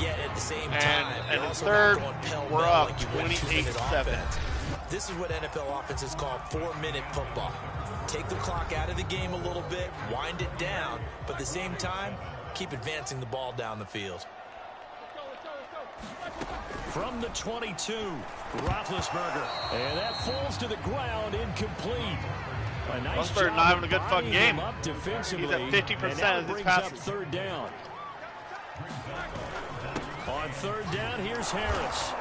Yet at the same time, and in 3rd, we're up 28-7. This is what NFL offenses call 4-minute football. Take the clock out of the game a little bit, wind it down, but at the same time, keep advancing the ball down the field. From the 22, Roethlisberger. And that falls to the ground, incomplete. A nice Roethlisberger job not having a good fucking game. up defensively. He's at 50% of his passes. 3rd down. On 3rd down, here's Harris.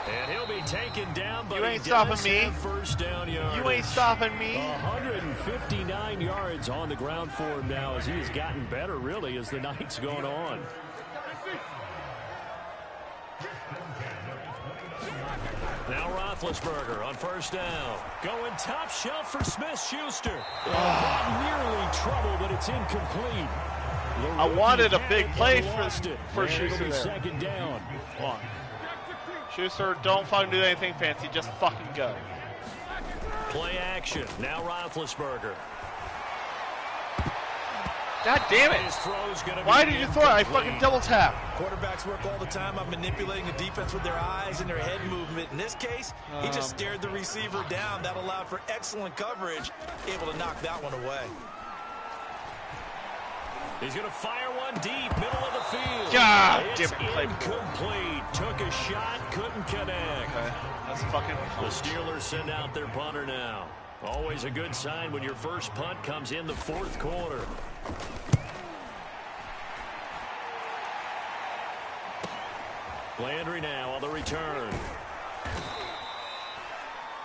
And he'll be taken down, but you ain't stopping me. First down yard. You ain't stopping me. 159 yards on the ground for him now as he has gotten better, really, as the night's going on. Now Roethlisberger on 1st down. Going top shelf for Smith-Schuster. Not nearly trouble, but it's incomplete. I wanted a big play for And Schuster there. 2nd down. Come on. Schuster, don't fucking do anything fancy. Just fucking go. Play action. Now Roethlisberger. God damn it! Why did you throw it? I fucking double tap. Quarterbacks work all the time on manipulating the defense with their eyes and their head movement. In this case, he just stared the receiver down. That allowed for excellent coverage, able to knock that one away. He's going to fire one deep, middle of the field. God it's damn it, incomplete. Took a shot, couldn't connect. Okay, that's fucking. The Steelers send out their punter now. Always a good sign when your first punt comes in the fourth quarter. Landry now on the return.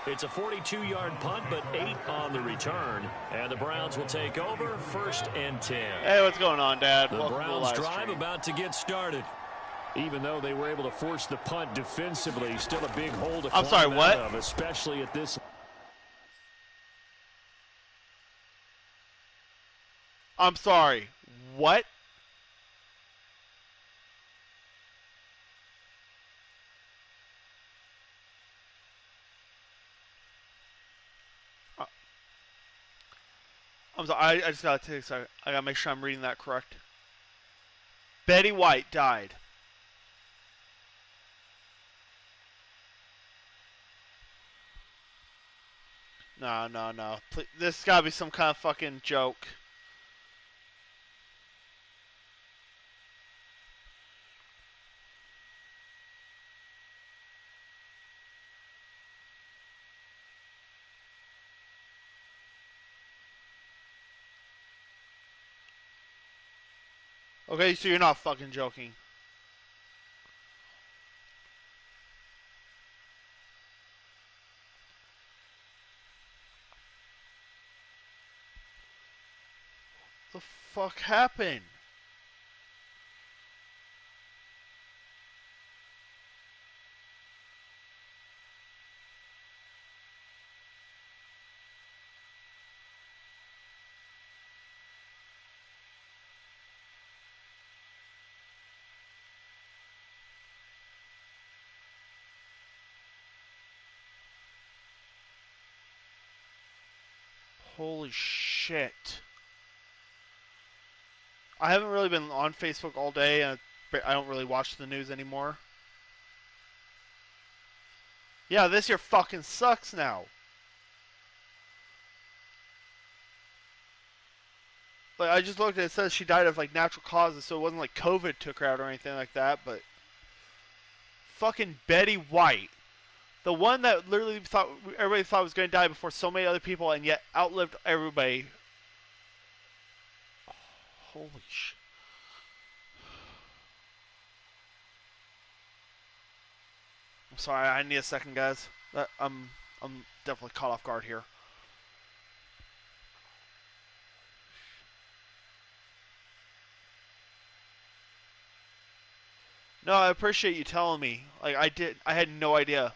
It's a 42-yard punt, but 8 on the return. And the Browns will take over, 1st and 10. Hey, what's going on, Dad? The Welcome Browns to the drive about to get started. Even though they were able to force the punt defensively, still a big hole to I'm sorry, climb what? out of, especially at this. I'm sorry. What? I'm sorry. I just gotta take a second. I gotta make sure I'm reading that correct. Betty White died. No. Please, this has gotta be some kind of fucking joke. Okay, so you're not fucking joking. What the fuck happened? Holy shit. I haven't really been on Facebook all day, and I don't really watch the news anymore. Yeah, this year fucking sucks now. Like, I just looked at it, it says she died of like natural causes, so it wasn't like COVID took her out or anything like that, but fucking Betty White. The one that literally everybody thought was going to die before so many other people, and yet outlived everybody. Holy shit. I'm sorry, I need a second, guys. I'm definitely caught off guard here. No, I appreciate you telling me. Like, I had no idea.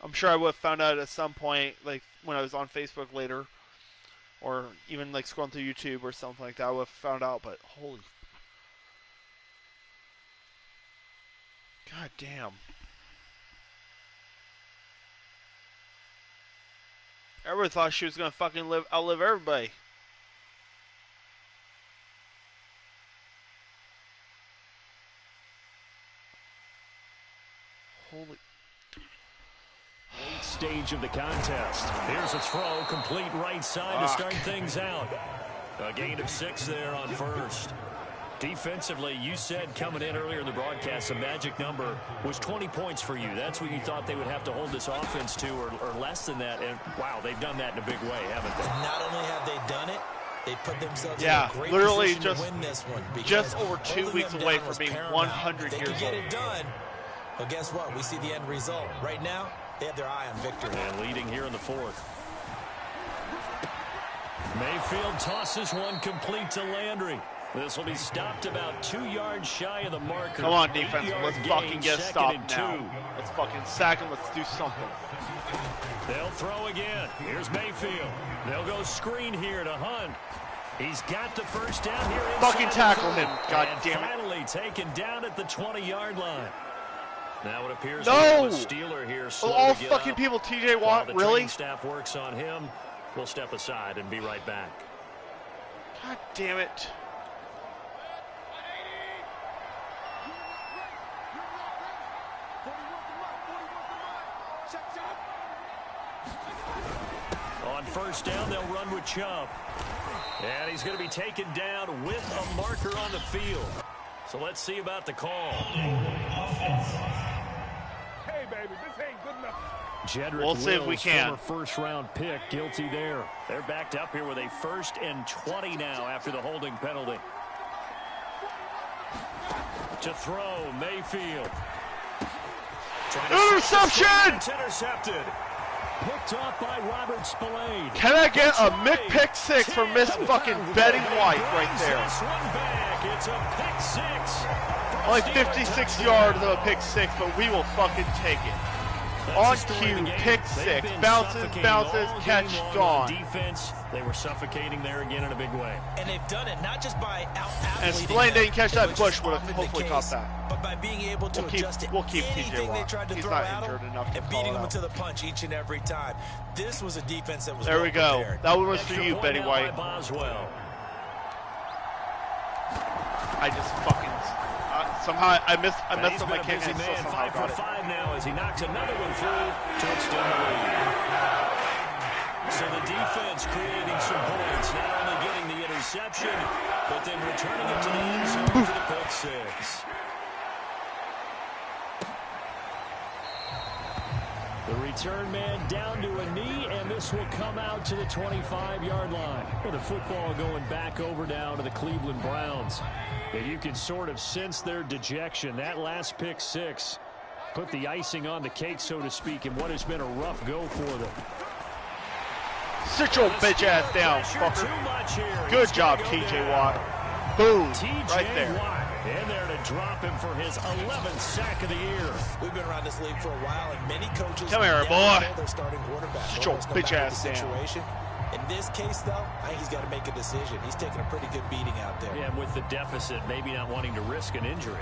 I'm sure I would have found out at some point, like when I was on Facebook later, or even like scrolling through YouTube or something like that. I would have found out, but holy, god damn! Everybody thought she was gonna fucking outlive everybody. Holy. Late stage of the contest. Here's a throw, complete right side to start things out. A gain of 6 there on first. Defensively, you said coming in earlier in the broadcast, the magic number was 20 points for you. That's what you thought they would have to hold this offense to, or less than that. And, wow, they've done that in a big way, haven't they? Not only have they done it, they put themselves in Yeah, a great literally position to win this one. just over 2 weeks away from being 100 they years can get old. it done. But guess what? We see the end result. Right now, they have their eye on victory. And leading here in the fourth. Mayfield tosses one complete to Landry. This will be stopped about 2 yards shy of the marker. Come on, defense. Let's fucking get stopped 2. now. Let's fucking sack him. Let's do something. They'll throw again. Here's Mayfield. They'll go screen here to Hunt. He's got the first down here. Fucking tackle him. God damn it. Finally taken down at the 20-yard line. Now it appears No! we have a Steeler here. All fucking people, TJ Watt, the really? training staff works on him. We'll step aside and be right back. God damn it. On first down, they'll run with Chubb. And he's going to be taken down with a marker on the field. So let's see about the call. Hey, baby, this ain't good enough. Jedrick We'll see if we Wills, can. former first-round pick, guilty there. They're backed up here with a 1st and 20 now after the holding penalty. To throw, Mayfield. Interception! It's intercepted. Picked off by Robert Spillane. Can I get a pick six for Miss fucking Betty White right there? This one back. It's a pick six. Only 56 yards of a pick six, but we will fucking take it. On cue, pick six. Bounces, catch, gone. Defense, they were suffocating there again in a big way. And they've done it not just by And Spillane didn't catch that. Bush would have hopefully caught that. but by being able to adjust to we'll keep anything TJ they Watt. tried to He's throw not at injured him enough to and call beating it him out. to the punch each and every time. This was a defense that was There we go. prepared. That one was for Extra you, point Betty now White. by Boswell. I just fucking somehow I messed And up he's my been a kick busy and still man, somehow 5 for got it. 5 now as he knocks another one through to extend the lead. So the defense creating some points, not only getting the interception, but then returning it to the end zone for the pick six. The return man down to a knee, and this will come out to the 25-yard line. With the football going back over down to the Cleveland Browns. And you can sort of sense their dejection. That last pick six put the icing on the cake, so to speak, in what has been a rough go for them. Sit your bitch ass down, fucker. Good job, TJ Watt. Boom. Right there. Watt in there to drop him for his 11th sack of the year. We've been around this league for a while, and many coaches Come here, never boy. know their starting quarterback. Sit your Almost no bitch matter ass the down. situation. In this case, though, I think he's got to make a decision. He's taking a pretty good beating out there. Yeah, with the deficit, maybe not wanting to risk an injury.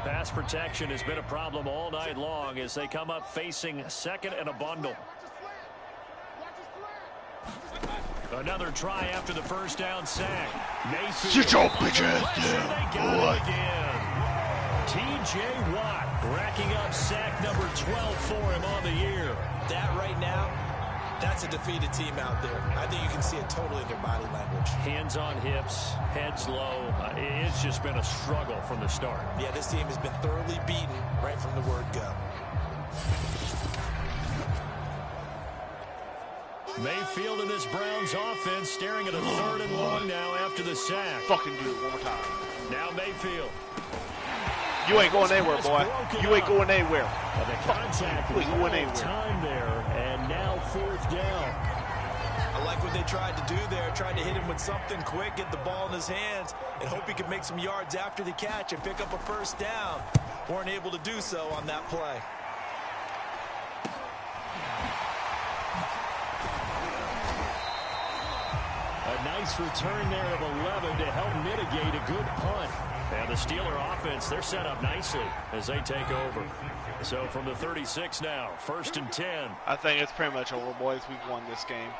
Pass protection has been a problem all night long as they come up facing second and a bundle. Another try after the first down sack. Mayfield. Sit your bitch ass They down, got it again. TJ Watt racking up sack number 12 for him on the year. That right now, that's a defeated team out there. I think you can see it totally in their body language. Hands on hips, heads low. It's just been a struggle from the start. Yeah, this team has been thoroughly beaten right from the word go. Mayfield in this Browns offense staring at a 3rd and 1 now after the sack. Fucking do it one more time. Now Mayfield. You ain't going anywhere, boy. You ain't going anywhere. And the contact You ain't going long anywhere. time there, and now 4th down. I like what they tried to do there, tried to hit him with something quick, get the ball in his hands, and hope he could make some yards after the catch and pick up a first down. Weren't able to do so on that play. A nice return there of 11 to help mitigate a good punt. And the Steeler offense, they're set up nicely as they take over. So from the 36 now, 1st and 10. I think it's pretty much over, boys. We've won this game.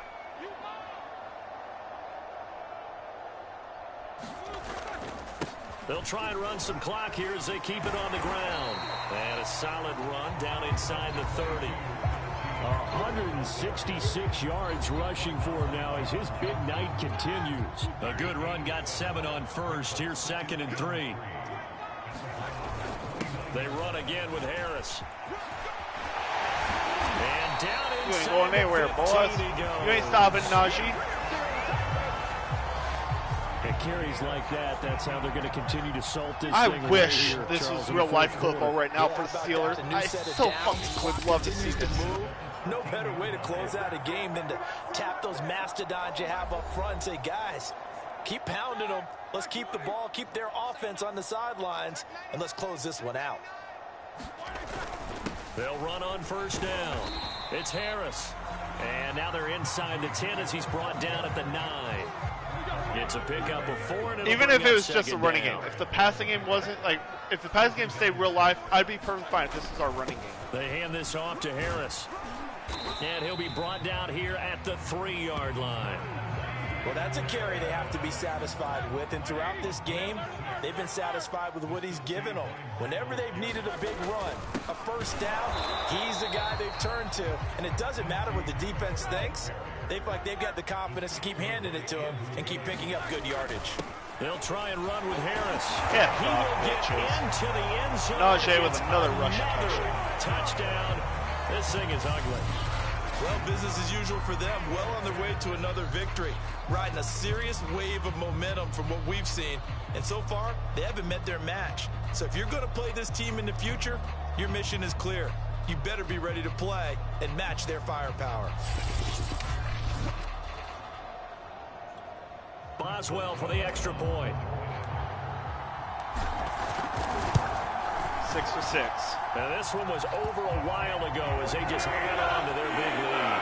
They'll try and run some clock here as they keep it on the ground. And a solid run down inside the 30. 166 yards rushing for him now as his big night continues. A good run, got 7 on first. Here's 2nd and 3. They run again with Harris. And down You ain't inside going the anywhere, 15 boys. he goes. You ain't stopping, Najee. At carries like that, that's how they're going to continue to salt this I thing right wish here, this Charles, was in the real life fourth football quarter. right now Yeah, for the about Steelers. that. The new I set of so downs, fucking would love to see continues this. to move. No better way to close out a game than to tap those mastodons you have up front and say, guys, keep pounding them. Let's keep the ball, keep their offense on the sidelines, and let's close this one out. They'll run on first down. It's Harris. And now they're inside the 10 as he's brought down at the 9. It's a pickup of 4. And Even if it was just a running game. If the passing game wasn't, like, if the passing game stayed real life, I'd be perfectly fine if this is our running game. They hand this off to Harris. And he'll be brought down here at the 3-yard line. Well, that's a carry they have to be satisfied with, and throughout this game, they've been satisfied with what he's given them. Whenever they've needed a big run, a first down, he's the guy they've turned to, and it doesn't matter what the defense thinks. They feel like they've got the confidence to keep handing it to him and keep picking up good yardage. They'll try and run with Harris. Yeah, He will get into the end zone. Najee with another rushing touchdown. This thing is ugly. Well, business as usual for them. Well on their way to another victory. Riding a serious wave of momentum from what we've seen. And so far, they haven't met their match. So if you're going to play this team in the future, your mission is clear. You better be ready to play and match their firepower. Boswell for the extra point. 6 for 6. Now this one was over a while ago as they just held on to their big lead.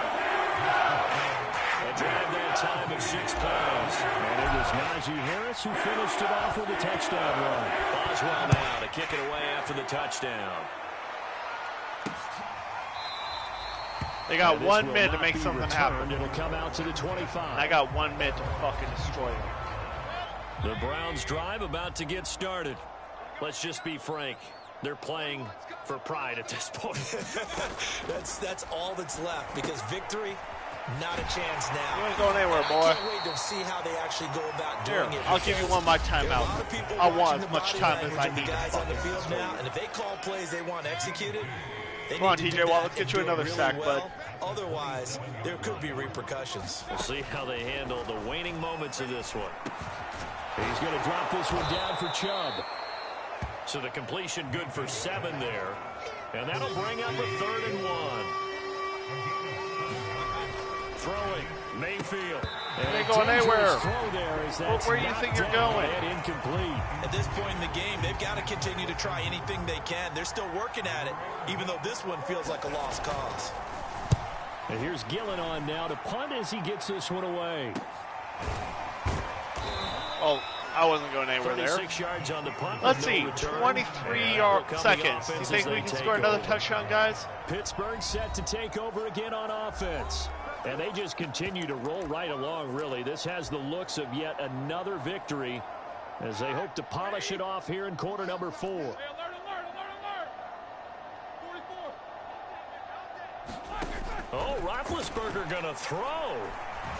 A drive that time of 6 plays. And it was Najee Harris who finished it off with a touchdown run. Boswell now to kick it away after the touchdown. They got 1 minute to make something happen. It'll come out to the 25. I got 1 minute to fucking destroy them. The Browns drive about to get started. Let's just be frank. They're playing for pride at this point. That's all that's left, because victory, not a chance now. You ain't going anywhere, boy. I can't wait to see how they actually go about doing it. I'll give you one of my timeouts. I want as much time as I need. Guys on the field now, and if they call plays they want executed, come on, TJ Watt, let's get you another sack, bud. Otherwise, there could be repercussions. We'll see how they handle the waning moments of this one. He's going to drop this one down for Chubb. So the completion good for 7 there. And that'll bring up a 3rd and 1. Throwing, Mayfield. They ain't going anywhere. Where do you think you're going? Incomplete. At this point in the game, they've got to continue to try anything they can. They're still working at it, even though this one feels like a lost cause. And here's Gillen on now to punt as he gets this one away. Oh, I wasn't going anywhere there. 36 yards on the punt. Let's see, 23 seconds. You think we can score another touchdown, guys? Pittsburgh set to take over again on offense. And they just continue to roll right along, really. This has the looks of yet another victory as they hope to polish it off here in quarter number 4. Oh, Roethlisberger going to throw.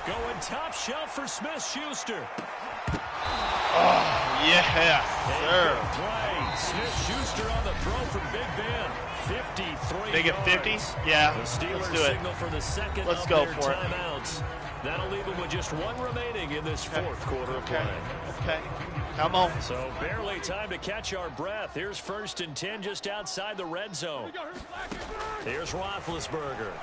Going top shelf for Smith-Schuster. Oh, yeah, sir. Play. Smith-Schuster on the throw from Big Ben. 53 They get 50? Yeah, the Steelers let's do it. signal for the second let's of go their for timeouts. it. That'll leave them with just 1 remaining in this 4th quarter of play. Okay, come on. So barely time to catch our breath. Here's 1st and 10 just outside the red zone. Here's Roethlisberger.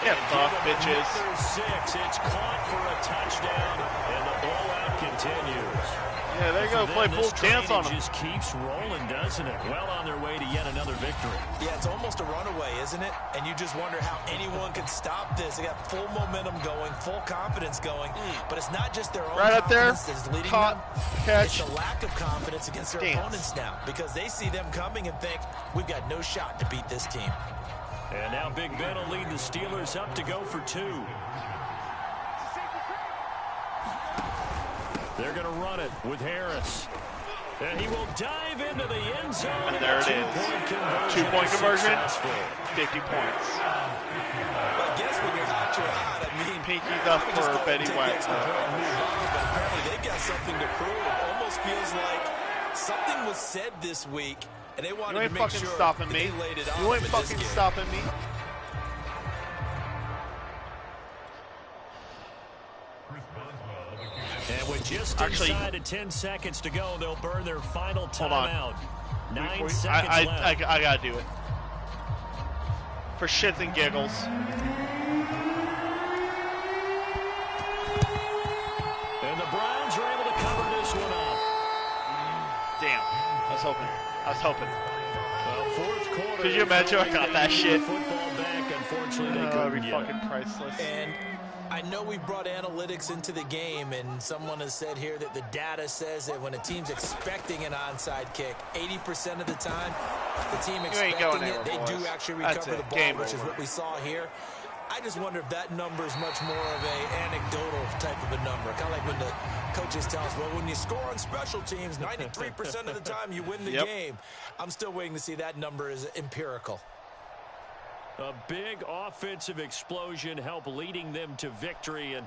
Yeah, fuck, bitches. 6. It's caught for a touchdown, and the blowout continues. Yeah, there you go. Play full dance on them. Just keeps rolling, doesn't it? Well on their way to yet another victory. Yeah, it's almost a runaway, isn't it? And you just wonder how anyone can stop this. They got full momentum going, full confidence going. But it's not just their own confidence that's leading them. Catch. It's the lack of confidence against their opponents now, because they see them coming and think, we've got no shot to beat this team. And now Big Ben will lead the Steelers up to go for 2. They're going to run it with Harris. And he will dive into the end zone. And there it is. 2-point conversion, 50 points. Well, I guess when you're hot, you're hot. I mean, pinkies up for Betty White. Apparently they've got something to prove. It almost feels like something was said this week, and they wanted to make sure stopping me. They laid it on. You ain't fucking stopping me. And with just inside of 10 seconds to go, they'll burn their final timeout. 9 seconds left. I gotta do it. For shits and giggles. And the Browns are able to cover this one up. Damn. I was hoping. Well, 4th quarter. Could you imagine I got that shit? Football back. Unfortunately, they couldn't be fucking priceless. And I know we've brought analytics into the game, and someone has said here that the data says that when a team's expecting an onside kick, 80% of the time, the team expecting it, they do actually recover the ball, which is what we saw here. I just wonder if that number is much more of a anecdotal type of a number. Kind of like when the coaches tell us, well, when you score on special teams, 93% of the time you win the game. I'm still waiting to see that number is empirical. A big offensive explosion helped leading them to victory. And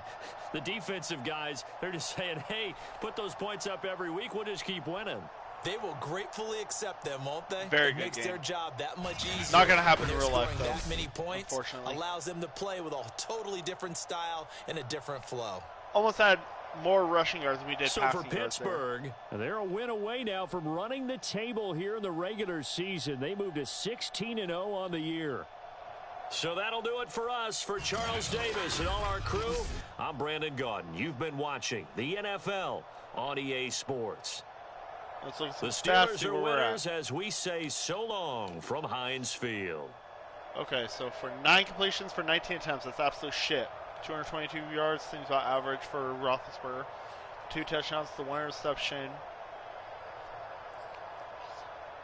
the defensive guys, they're just saying, hey, put those points up every week. We'll just keep winning. They will gratefully accept them, won't they? Very it good makes game. their job that much easier. Not going to happen in real life, though. That many points Unfortunately. allows them to play with a totally different style and a different flow. Almost had more rushing yards than we did so passing for Pittsburgh, they're a win away now from running the table here in the regular season. They moved to 16-0 on the year. So that'll do it for us. For Charles Davis and all our crew, I'm Brandon Gaudin. You've been watching the NFL on EA Sports. The Steelers are winners as we say so long from Heinz Field. Okay, so for 9 completions for 19 attempts, that's absolute shit. 222 yards seems about average for Roethlisberger. 2 touchdowns to 1 interception.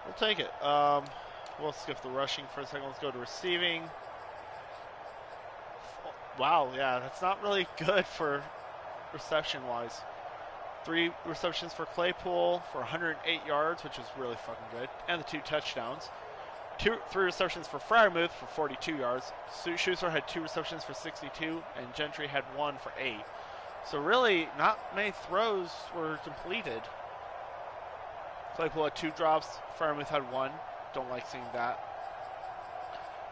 We'll take it. We'll skip the rushing for a second. Let's go to receiving. Wow, yeah, that's not really good for reception-wise. 3 receptions for Claypool for 108 yards, which is really fucking good, and the 2 touchdowns. 3 receptions for Freiermuth for 42 yards. Schuster had 2 receptions for 62, and Gentry had 1 for 8. So really, not many throws were completed. Claypool had 2 drops. Freiermuth had 1. Don't like seeing that.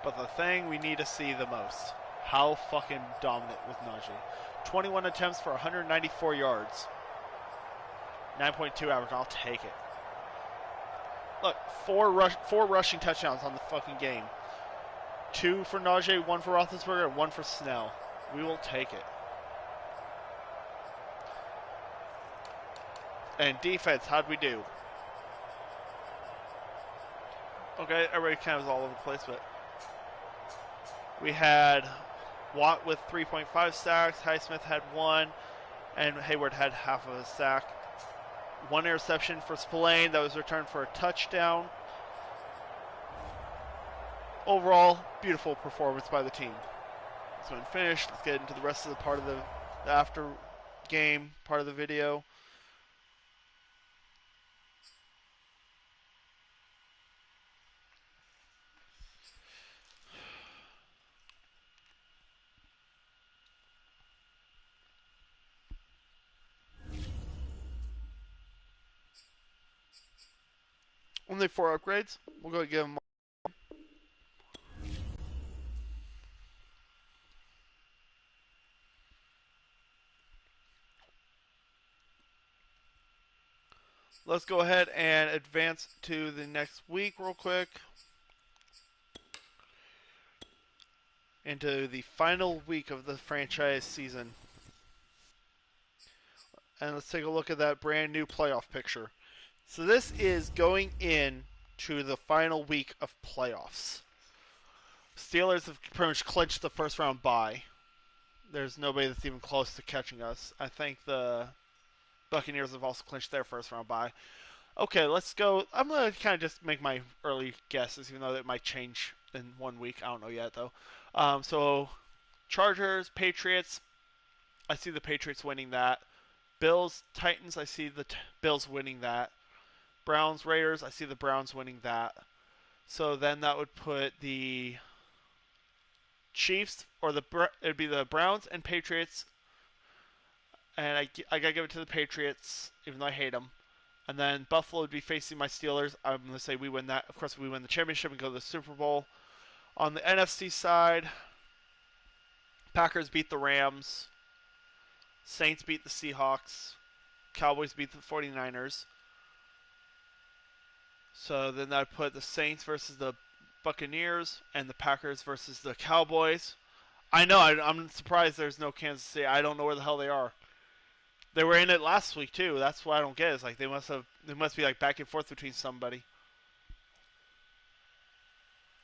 But the thing we need to see the most, how fucking dominant was Najee. 21 attempts for 194 yards. 9.2 average. I'll take it. Look, 4 rushing touchdowns on the fucking game. 2 for Najee, 1 for Roethlisberger, and 1 for Snell. We will take it. And defense, how'd we do? Okay, everybody kind of was all over the place, but we had Watt with 3.5 sacks, Highsmith had 1, and Hayward had half of a sack. 1 interception for Spillane that was returned for a touchdown. Overall, beautiful performance by the team. So when finished, let's get into the rest of the part of the after game part of the video. Only 4 upgrades. We'll go give them. Let's go ahead and advance to the next week real quick. Into the final week of the franchise season. And let's take a look at that brand new playoff picture. So this is going in to the final week of playoffs. Steelers have pretty much clinched the first round bye. There's nobody that's even close to catching us. I think the Buccaneers have also clinched their first round bye. Okay, let's go. I'm going to kind of just make my early guesses, even though it might change in 1 week. I don't know yet, though. So, Chargers, Patriots. I see the Patriots winning that. Bills, Titans. I see the Bills winning that. Browns, Raiders. I see the Browns winning that. So then that would put the Chiefs, or it'd be the Browns and Patriots. And I gotta give it to the Patriots, even though I hate them. And then Buffalo would be facing my Steelers. I'm gonna say we win that. Of course, we win the championship and go to the Super Bowl. On the NFC side, Packers beat the Rams. Saints beat the Seahawks. Cowboys beat the 49ers. So then that would put the Saints versus the Buccaneers and the Packers versus the Cowboys. I know, I'm surprised there's no Kansas City. I don't know where the hell they are. They were in it last week too. That's what I don't get. It's like they must be like back and forth between somebody.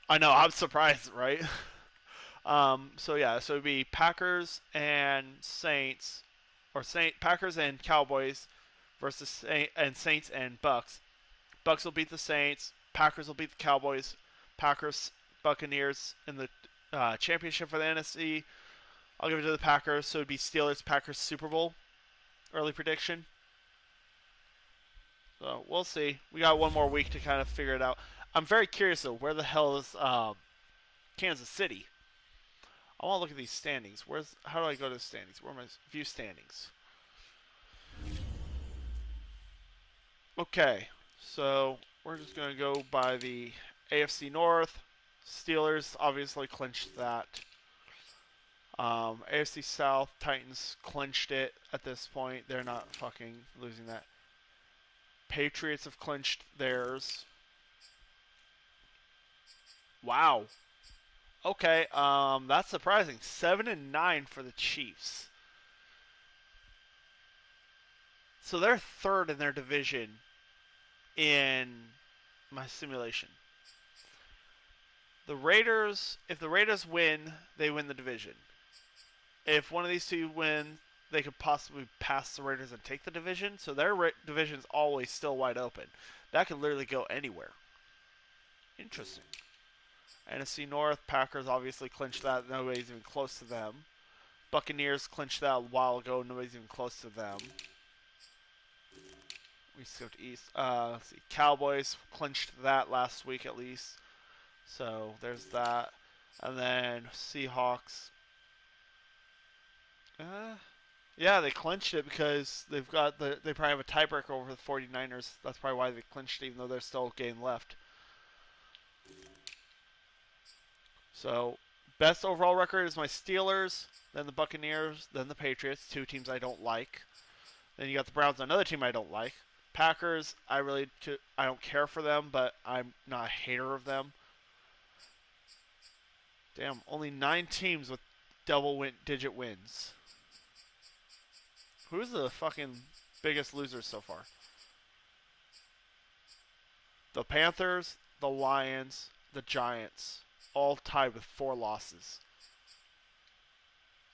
I know, I'm surprised, right? So yeah, so it'd be Packers and Saints, or Packers and Cowboys versus Saints and Bucks. Bucks will beat the Saints. Packers will beat the Cowboys. Packers, Buccaneers in the championship for the NFC. I'll give it to the Packers. So it'd be Steelers-Packers Super Bowl. Early prediction. So we'll see. We got one more week to kind of figure it out. I'm very curious though. Where the hell is Kansas City? I want to look at these standings. How do I go to the standings? Where am I? View standings. Okay, so we're just going to go by the AFC North. Steelers obviously clinched that. AFC South, Titans clinched it at this point. They're not fucking losing that. Patriots have clinched theirs. Wow. Okay, that's surprising. 7-9 for the Chiefs. So they're third in their division in my simulation. The Raiders, if the Raiders win, they win the division. If one of these two win, they could possibly pass the Raiders and take the division. So their division's always still wide open. That could literally go anywhere. Interesting. NFC North, Packers obviously clinched that. Nobody's even close to them. Buccaneers clinched that a while ago. Nobody's even close to them. We skipped East. Let's see. Cowboys clinched that last week at least. So there's that. And then Seahawks. Yeah, they clinched it because they probably have a tiebreaker over the 49ers. That's probably why they clinched it, even though there's still a game left. So, best overall record is my Steelers, then the Buccaneers, then the Patriots, two teams I don't like. Then you got the Browns, another team I don't like. Packers, I don't care for them, but I'm not a hater of them. Damn, only 9 teams with double-digit wins. Who's the fucking biggest losers so far? The Panthers, the Lions, the Giants, all tied with 4 losses.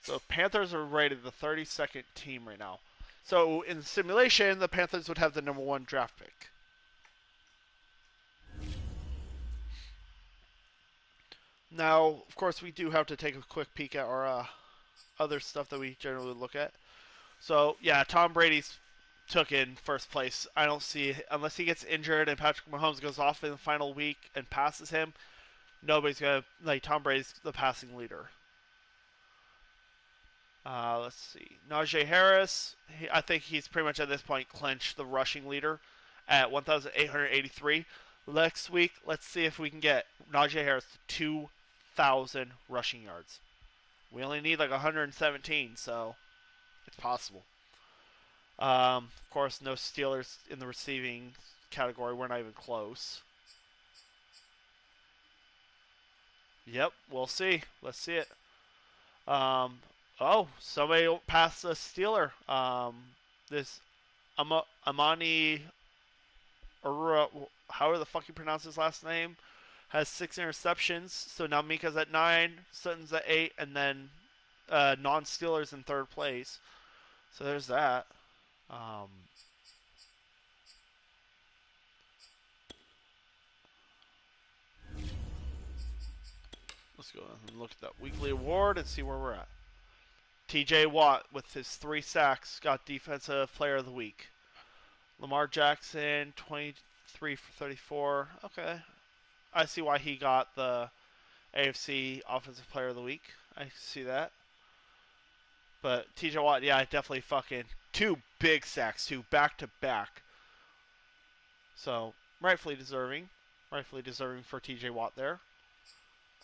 So Panthers are rated the 32nd team right now. So in the simulation, the Panthers would have the number 1 draft pick. Now, of course, we do have to take a quick peek at our other stuff that we generally look at. So, yeah, Tom Brady's took in first place. I don't see, unless he gets injured and Patrick Mahomes goes off in the final week and passes him, nobody's going to, Tom Brady's the passing leader. Let's see. Najee Harris, I think he's pretty much at this point clinched the rushing leader at 1,883. Next week, let's see if we can get Najee Harris to 2,000 rushing yards. We only need 117, so it's possible. Of course, no Steelers in the receiving category. We're not even close. Yep, we'll see. Let's see it. Somebody passed a Steeler. This Amani Urra, however the fuck you pronounce his last name, has 6 interceptions. So now Mika's at 9, Sutton's at 8, and then non-Steelers in 3rd place. So there's that. Let's go and look at that weekly award and see where we're at. TJ Watt, with his 3 sacks, got Defensive Player of the Week. Lamar Jackson, 23 for 34. Okay. I see why he got the AFC Offensive Player of the Week. I see that. But TJ Watt, yeah, definitely fucking 2 big sacks, 2 back-to-back. So, rightfully deserving. Rightfully deserving for TJ Watt there.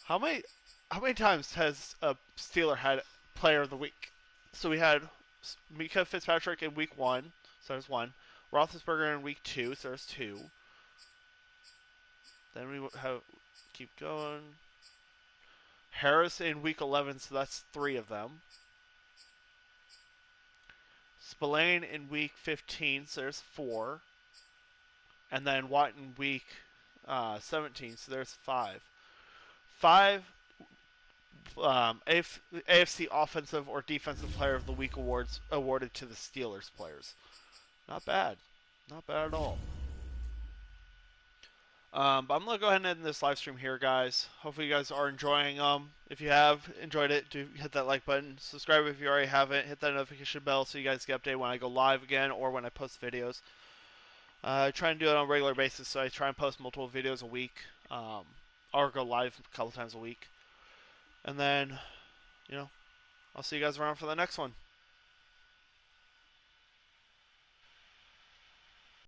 How many times has a Steeler had Player of the Week? So we had Mika Fitzpatrick in week 1, so there's 1. Roethlisberger in week 2, so there's 2. Then we have, keep going. Harris in week 11, so that's 3 of them. Spillane in week 15, so there's 4. And then Watt in week 17, so there's 5. 5 AFC Offensive or Defensive Player of the Week awards awarded to the Steelers players. Not bad. Not bad at all. But I'm going to go ahead and end this live stream here, guys. Hopefully you guys are enjoying. If you have enjoyed it, do hit that like button. Subscribe if you already haven't. Hit that notification bell so you guys get updated when I go live again or when I post videos. I try and do it on a regular basis, so I try and post multiple videos a week. Or go live a couple times a week. And then, I'll see you guys around for the next one.